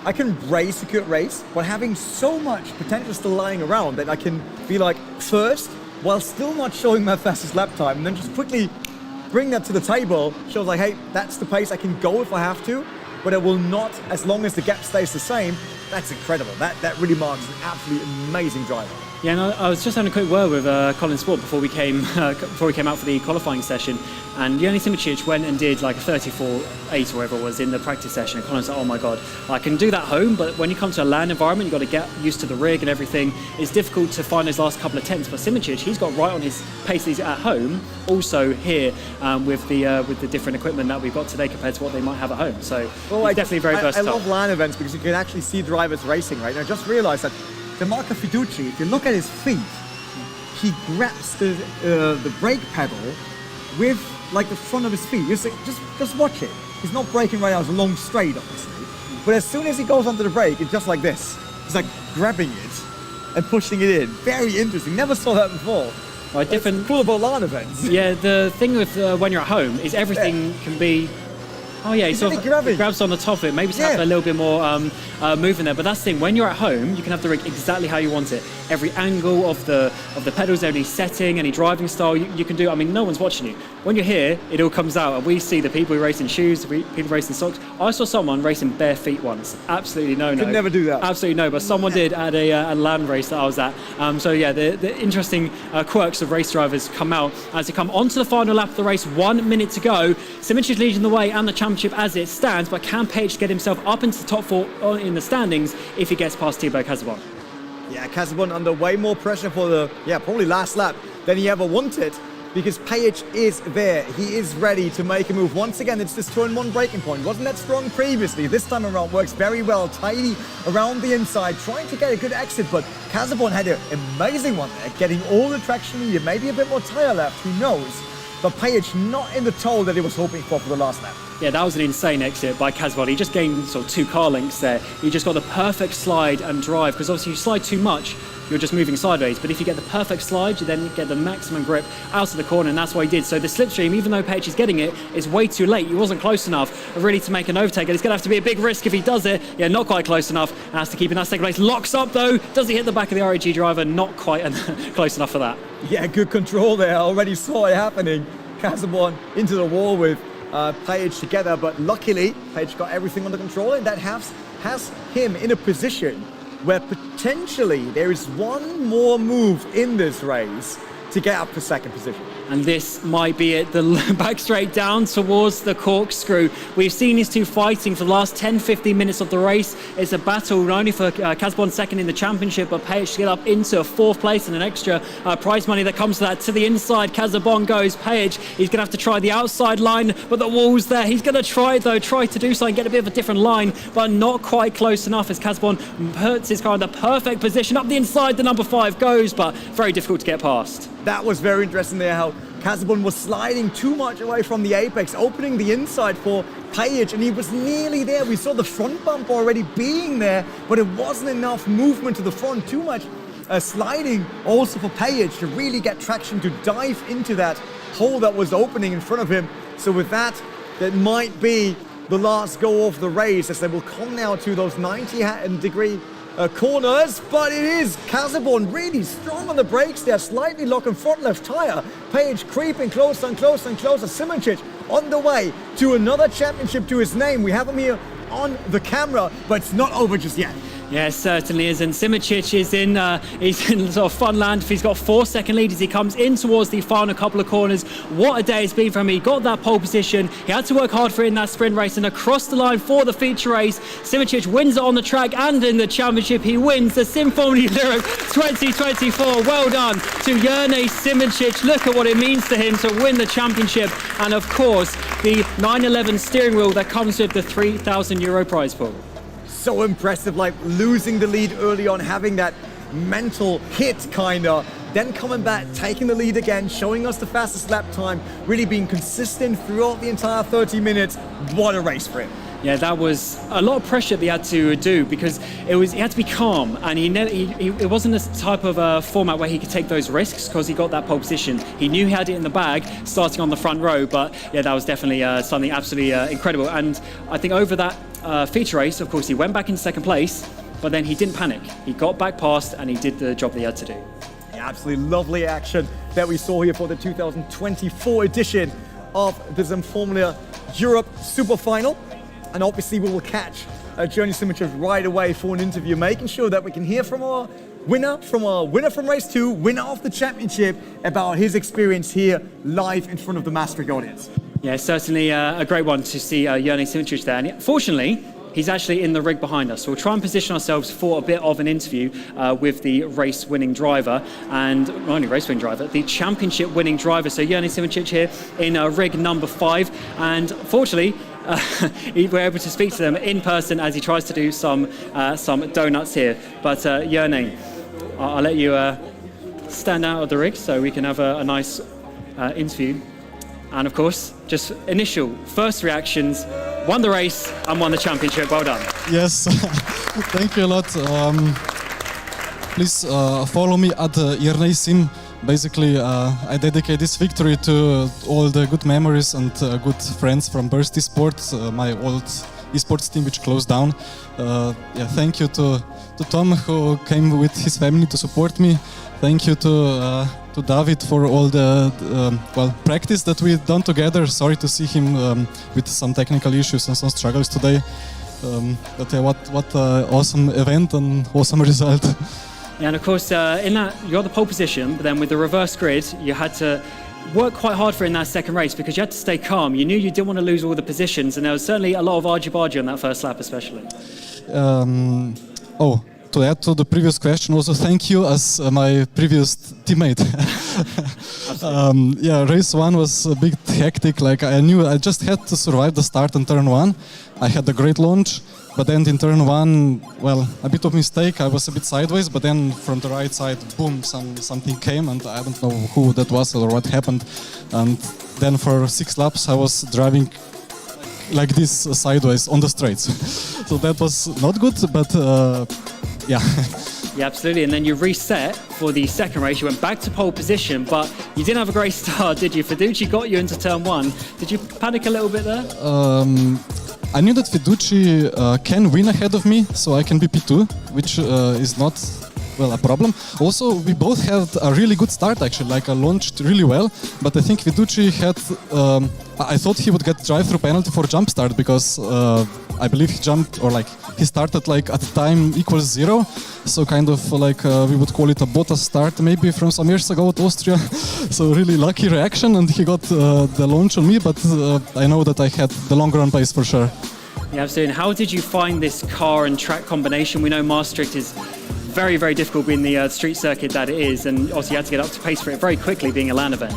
I can race a good race, but having so much potential still lying around that I can be like first while still not showing my fastest lap time, and then just quickly bring that to the table, shows like, hey, that's the pace, I can go if I have to, but it will not, as long as the gap stays the same. That's incredible. That really marks an absolutely amazing driver. Yeah, and I was just having a quick word with Colin Sport before we came out for the qualifying session, and Johnny Simoncic went and did like a 34.8 or whatever it was in the practice session, and Colin's like, oh my god, I can do that home, but when you come to a land environment, you've got to get used to the rig and everything. It's difficult to find those last couple of tenths, but Simoncic, he's got right on his pace he's at home, also here with the different equipment that we've got today compared to what they might have at home. So he's definitely very versatile. I love LAN events because you can actually see drivers racing, right? And I just realized that Marco Fiduci, if you look at his feet, he grabs the brake pedal with like the front of his feet. Just watch it. He's not braking right now, it's a long straight, obviously. But as soon as he goes onto the brake, it's just like this. He's like grabbing it and pushing it in. Very interesting. Never saw that before. Right, different. Cool about LAN events. Yeah, the thing with when you're at home is everything can be. Oh yeah, he sort of grabs on the top of it, maybe to have a little bit more movement there. But that's the thing, when you're at home, you can have the rig exactly how you want it. Every angle of the pedals, any setting, any driving style, you can do. I mean, no one's watching you. When you're here, it all comes out, and we see the people who race in shoes, the people racing socks. I saw someone racing bare feet once. Absolutely no. Could never do that. Absolutely no, but someone did at a land race that I was at. So yeah, the interesting quirks of race drivers come out as they come onto the final lap of the race. 1 minute to go. Simoncic leading the way and the championship as it stands, but can Page get himself up into the top 4 in the standings if he gets past Thibaut Casabon? Yeah, Casabon under way more pressure for the probably last lap than he ever wanted, because Page is there. He is ready to make a move. Once again, it's this turn 1 braking point. Wasn't that strong previously? This time around works very well. Tidy around the inside, trying to get a good exit, but Casabon had an amazing one there, getting all the traction needed, maybe a bit more tire left, who knows? But Page not in the toll that he was hoping for the last lap. Yeah, that was an insane exit by Casabon. He just gained sort of 2 car lengths there. He just got the perfect slide and drive, because obviously you slide too much, you're just moving sideways. But if you get the perfect slide, you then get the maximum grip out of the corner, and that's what he did. So the slipstream, even though Page is getting it, is way too late. He wasn't close enough really to make an overtake, and it's going to have to be a big risk if he does it. Yeah, not quite close enough, and has to keep in that 2nd place. Locks up though. Does he hit the back of the RAG driver? Not quite close enough for that. Yeah, good control there. I already saw it happening. Casabon into the wall with Page together, but luckily Page got everything under control, and that has him in a position where potentially there is one more move in this race to get up to 2nd position. And this might be it, the back straight down towards the corkscrew. We've seen these two fighting for the last 10-15 minutes of the race. It's a battle not only for Casbon second in the championship, but Page to get up into 4th place and an extra prize money that comes to that. To the inside, Casabon goes. Page, he's going to have to try the outside line, but the wall's there. He's going to try it though, try to do something, get a bit of a different line, but not quite close enough as Casbon puts his car in the perfect position. Up the inside, the number 5 goes, but very difficult to get past. That was very interesting there, how Casabon was sliding too much away from the apex, opening the inside for Page, and he was nearly there. We saw the front bump already being there, but it wasn't enough movement to the front, too much sliding also for Page to really get traction to dive into that hole that was opening in front of him. So with that, that might be the last go of the race, as they will come now to those 90-degree corners, but it is Casabon really strong on the brakes there, slightly locking front left tire. Page creeping closer and closer and closer. Simoncic on the way to another championship to his name. We have him here on the camera, but it's not over just yet. Yeah, certainly is. And Simoncic is in sort of fun land. He's got 4-second lead as he comes in towards the final couple of corners. What a day it's been for him. He got that pole position. He had to work hard for it in that sprint race, and across the line for the feature race, Simoncic wins it on the track and in the championship. He wins the Sim Formula Europe 2024. Well done to Jerne Simoncic. Look at what it means to him to win the championship, and of course the 911 steering wheel that comes with the €3,000 prize pool. So impressive, like losing the lead early on, having that mental hit kinda, then coming back, taking the lead again, showing us the fastest lap time, really being consistent throughout the entire 30 minutes. What a race for him. Yeah, that was a lot of pressure that he had to do, because he had to be calm, and it wasn't a type of format where he could take those risks, because he got that pole position. He knew he had it in the bag starting on the front row, but yeah, that was definitely something absolutely incredible. And I think over that feature race, of course, he went back in 2nd place, but then he didn't panic. He got back past and he did the job that he had to do. Yeah, absolutely lovely action that we saw here for the 2024 edition of the Sim Formula Europe Super-Final. And obviously we will catch Jerne Simoncic right away for an interview, making sure that we can hear from our winner from race 2, winner of the championship, about his experience here live in front of the Maastricht audience. Yeah, certainly a great one to see Jerne Simoncic there. And fortunately, he's actually in the rig behind us. So we'll try and position ourselves for a bit of an interview with the race-winning driver, and not only race-winning driver, the championship-winning driver. So Jerne Simoncic here in rig number 5, and fortunately, we're able to speak to them in person as he tries to do some donuts here. But Jerne, I'll let you stand out of the rig so we can have a nice interview. And of course, just initial first reactions. Won the race and won the championship. Well done. Yes, thank you a lot. Please follow me at Jerne Sim. Basically, I dedicate this victory to all the good memories and good friends from Burst Esports, my old esports team which closed down. Thank you to Tom, who came with his family to support me. Thank you to David for all the practice that we've done together. Sorry to see him with some technical issues and some struggles today. But what awesome event and awesome result. Yeah, and of course, in that you got the pole position, but then with the reverse grid, you had to work quite hard for it in that second race, because you had to stay calm. You knew you didn't want to lose all the positions, and there was certainly a lot of argy-bargy on that first lap, especially. To add to the previous question, also thank you as my previous teammate. Race 1 was a bit hectic. Like, I knew I just had to survive the start in turn 1. I had a great launch, but then in turn 1, a bit of mistake. I was a bit sideways, but then from the right side, boom, something came, and I don't know who that was or what happened. And then for 6 laps, I was driving like this sideways on the straights. So that was not good, but yeah. Yeah, absolutely. And then you reset for the second race. You went back to pole position, but you didn't have a great start, did you? Fiduci got you into turn 1. Did you panic a little bit there? I knew that Fiduci can win ahead of me, so I can be P2, which is not a problem. Also, we both had a really good start, actually. Like, I launched really well, but I think Fiduci had I thought he would get drive-through penalty for jump start because I believe he jumped or like he started like at the time equals 0, so kind of like we would call it a Bottas start maybe from some years ago at Austria. So really lucky reaction, and he got the launch on me, but I know that I had the long run pace for sure. Yeah, absolutely. And how did you find this car and track combination? We know Maastricht is very, very difficult being the street circuit that it is, and also you had to get up to pace for it very quickly being a LAN event.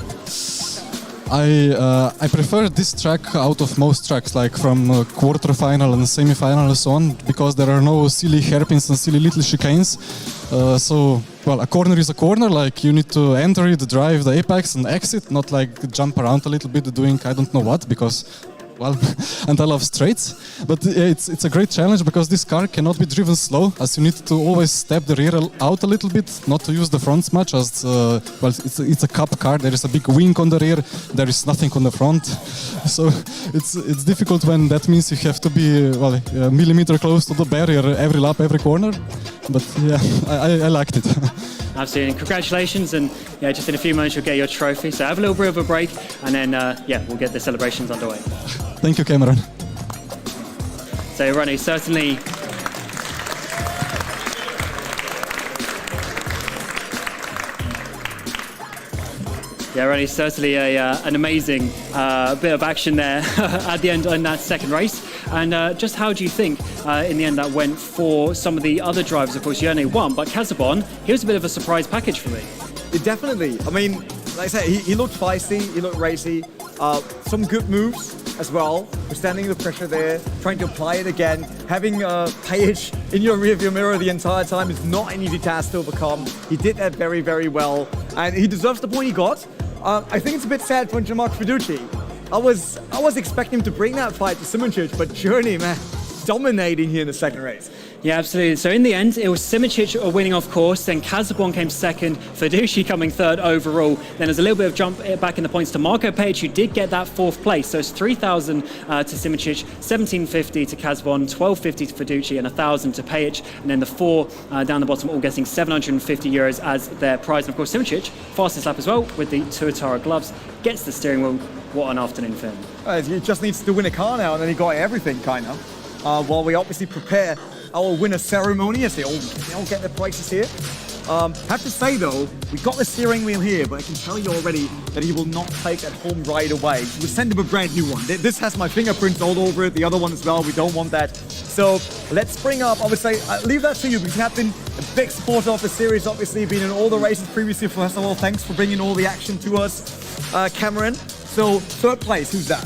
I prefer this track out of most tracks, like from quarter-final and semi-final and so on, because there are no silly hairpins and silly little chicanes. So, well, a corner is a corner, like you need to enter it, drive the apex and exit, not like jump around a little bit doing I don't know what, because, well, and I love straights. But it's a great challenge because this car cannot be driven slow, as you need to always step the rear out a little bit, not to use the fronts much, as well, it's a cup car. There is a big wing on the rear, there is nothing on the front, so it's difficult when that means you have to be a millimeter close to the barrier every lap, every corner. But yeah, I liked it. Absolutely, and congratulations, and yeah, just in a few moments you'll get your trophy. So have a little bit of a break, and then yeah, we'll get the celebrations underway. Thank you, Cameron. So Ronnie, certainly an amazing bit of action there at the end in that second race. And just how do you think in the end that went for some of the other drivers? Of course, Jerne won, but Casabon, he was a bit of a surprise package for me. Definitely. I mean, like I said, he looked feisty, he looked racy. Some good moves as well. Withstanding the pressure there, trying to apply it again. Having Page in your rearview mirror the entire time is not an easy task to overcome. He did that very, very well, and he deserves the point he got. I think it's a bit sad for Gianmarco Fiduci. I was expecting him to bring that fight to Simoncic, but Journey, man, dominating here in the second race. Yeah, absolutely. So in the end, it was Simoncic winning, of course, then Casabon came second, Fiduci coming third overall. Then there's a little bit of jump back in the points to Marco Page, who did get that fourth place. So it's 3,000 to Simoncic, 1,750 to Casabon, 1,250 to Fiduci, and 1,000 to Page. And then the four down the bottom all getting 750 euros as their prize. And of course, Simoncic, fastest lap as well with the Tuatara gloves, gets the steering wheel. What an afternoon for him. He just needs to win a car now, and then he got everything, kind of. While we obviously prepare our winner ceremony, as they all get their prices here. Have to say though, we got the steering wheel here, but I can tell you already that he will not take that home right away. We'll send him a brand new one. This has my fingerprints all over it, the other one as well, we don't want that. So let's bring up, I would say, leave that to you, because you have been a big supporter of the series, obviously, been in all the races previously. First of all, thanks for bringing all the action to us, Cameron. So third place, who's that?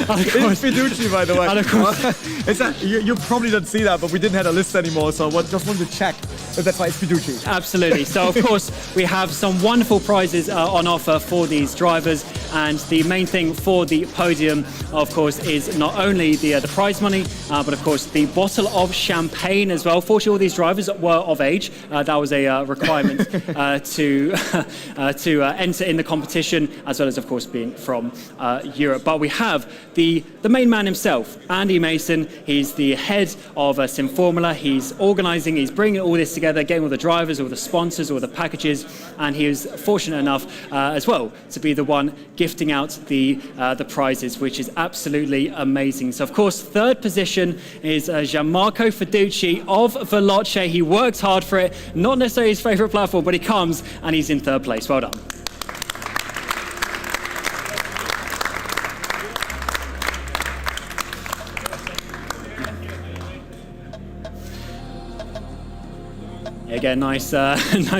It's Fiduci, by the way. And of course. You probably don't see that, but we didn't have a list anymore, so I just wanted to check if that's why it's Fiduci. Absolutely. So, of course, we have some wonderful prizes on offer for these drivers, and the main thing for the podium, of course, is not only the prize money, but, of course, the bottle of champagne as well. Fortunately, all these drivers were of age. That was a requirement to enter in the competition, as well as, of course, being from Europe. But we have the main man himself, Andy Mason. He's the head of Sim Formula. He's organising, he's bringing all this together, getting all the drivers, all the sponsors, all the packages, and he was fortunate enough as well to be the one gifting out the prizes, which is absolutely amazing. So, of course, third position is Gianmarco Fiduci of Veloce. He worked hard for it, not necessarily his favourite platform, but he comes and he's in third place. Well done. Again, nice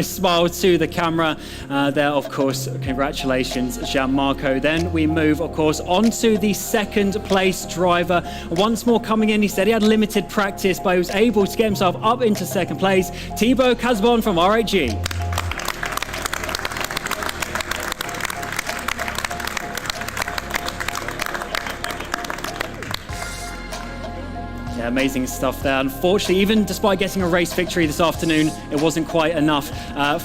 smile to the camera there, of course. Congratulations, Gianmarco. Then we move, of course, on to the second place driver. Once more coming in, he said he had limited practice, but he was able to get himself up into second place. Thibaut Casabon from RAG. Amazing stuff there. Unfortunately, even despite getting a race victory this afternoon, it wasn't quite enough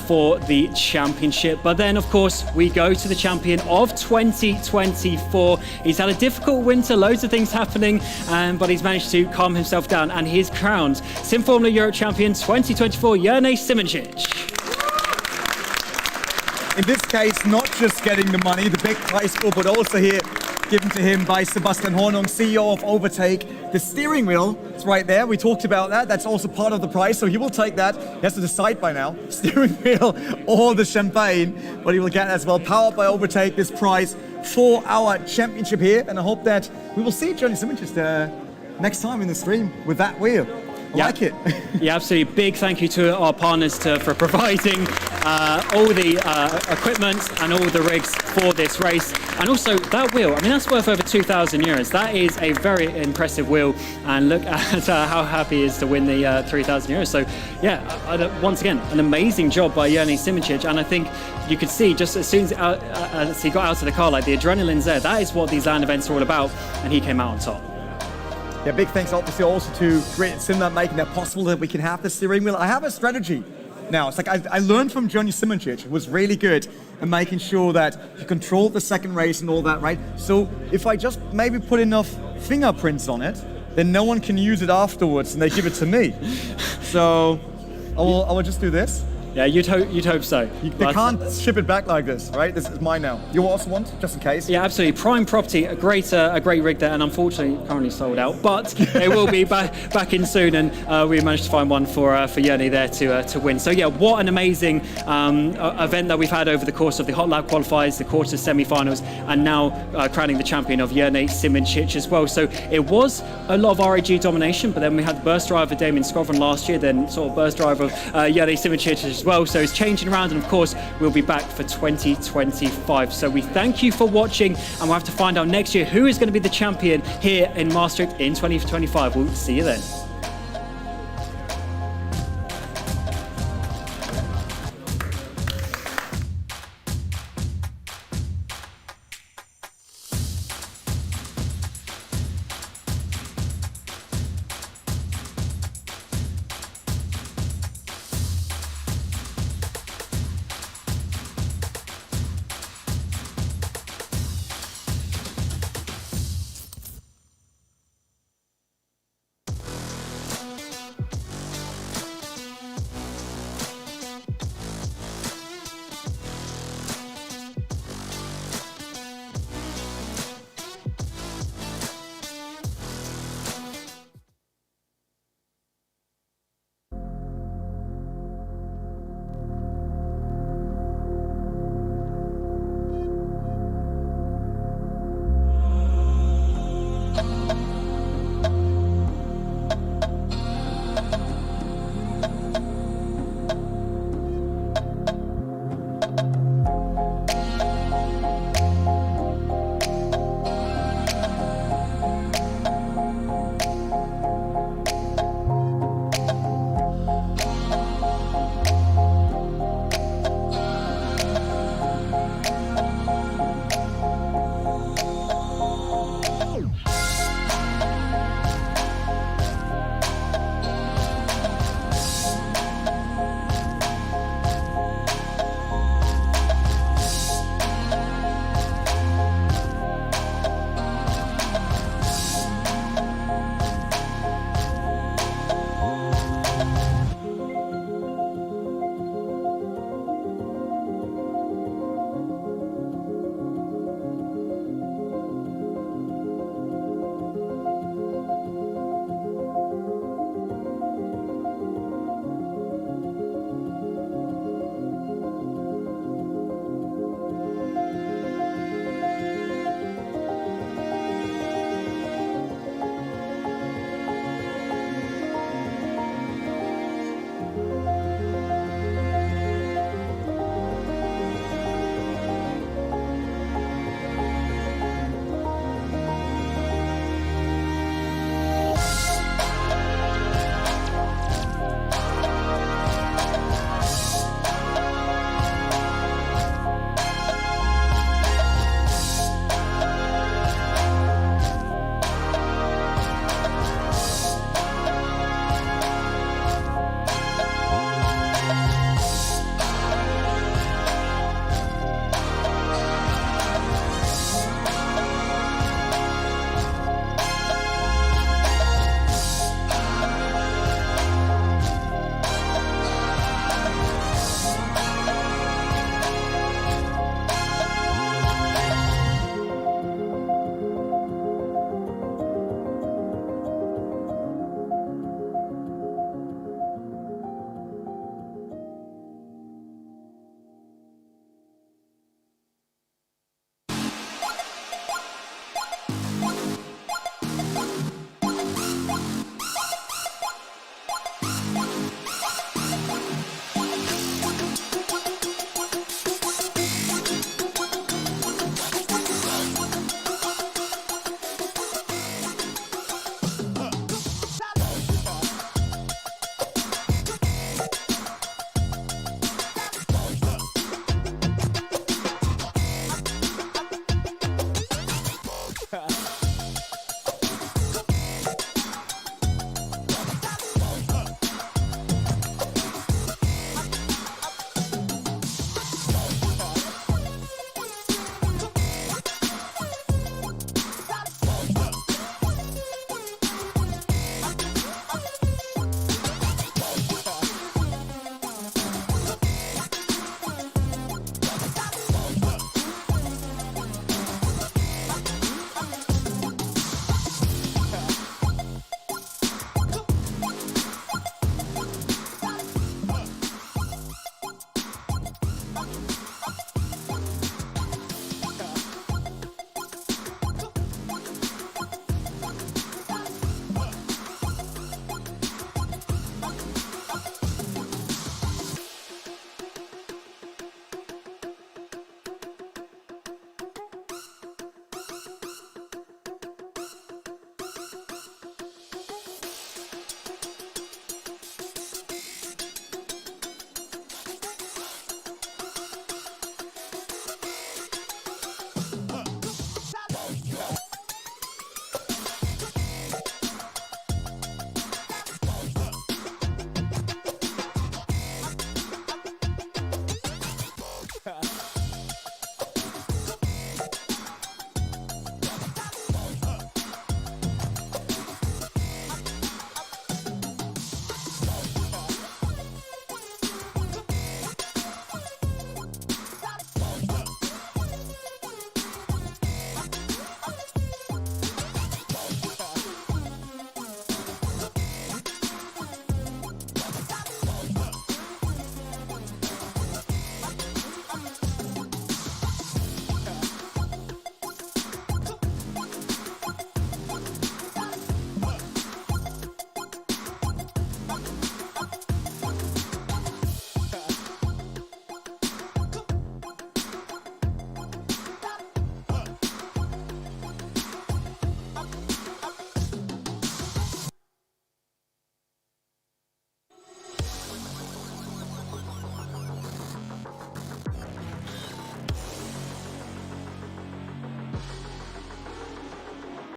for the championship. But then, of course, we go to the champion of 2024. He's had a difficult winter, loads of things happening, but he's managed to calm himself down, and he's crowned Sim Formula Europe Champion 2024, Jerne Simoncic. in this case, not just getting the money, the big prize pool, but also here given to him by Sebastian Hornung, CEO of Overtake. The steering wheel is right there. We talked about that. That's also part of the prize, so he will take that. He has to decide by now. Steering wheel or the champagne, but he will get as well. Powered by Overtake, this prize for our championship here. And I hope that we will see Johnny Simon next time in the stream with that wheel. I like it. Yeah, absolutely. Big thank you to our partners for providing all the equipment and all the rigs for this race. And also that wheel, I mean, that's worth over 2,000 euros. That is a very impressive wheel. And look at how happy he is to win the 3,000 euros. So yeah, once again, an amazing job by Jernej Simicic. And I think you could see just as soon as he got out of the car, like the adrenaline's there. That is what these land events are all about. And he came out on top. Yeah, big thanks obviously also to Great Sim making that possible that we can have the steering wheel. I have a strategy now. It's like I learned from Jernej Simicic. It was really good at making sure that you control the second race and all that, right? So if I just maybe put enough fingerprints on it, then no one can use it afterwards and they give it to me. So I will just do this. Yeah, you'd hope so. They can't ship it back like this, right? This is mine now. You also want, just in case? Yeah, absolutely. Prime Property, a great rig there, and unfortunately currently sold out. But it will be back in soon, and we managed to find one for Jernej there to win. So yeah, what an amazing event that we've had over the course of the Hot Lap qualifiers, the quarter semi-finals, and now crowning the champion of Jernej Simicic as well. So it was a lot of RAG domination, but then we had the burst driver Damien Skovron last year, then sort of burst driver of Jernej Simicic as well, so it's changing around, and of course we'll be back for 2025. So we thank you for watching, and we'll have to find out next year who is going to be the champion here in Maastricht in 2025. We'll see you then.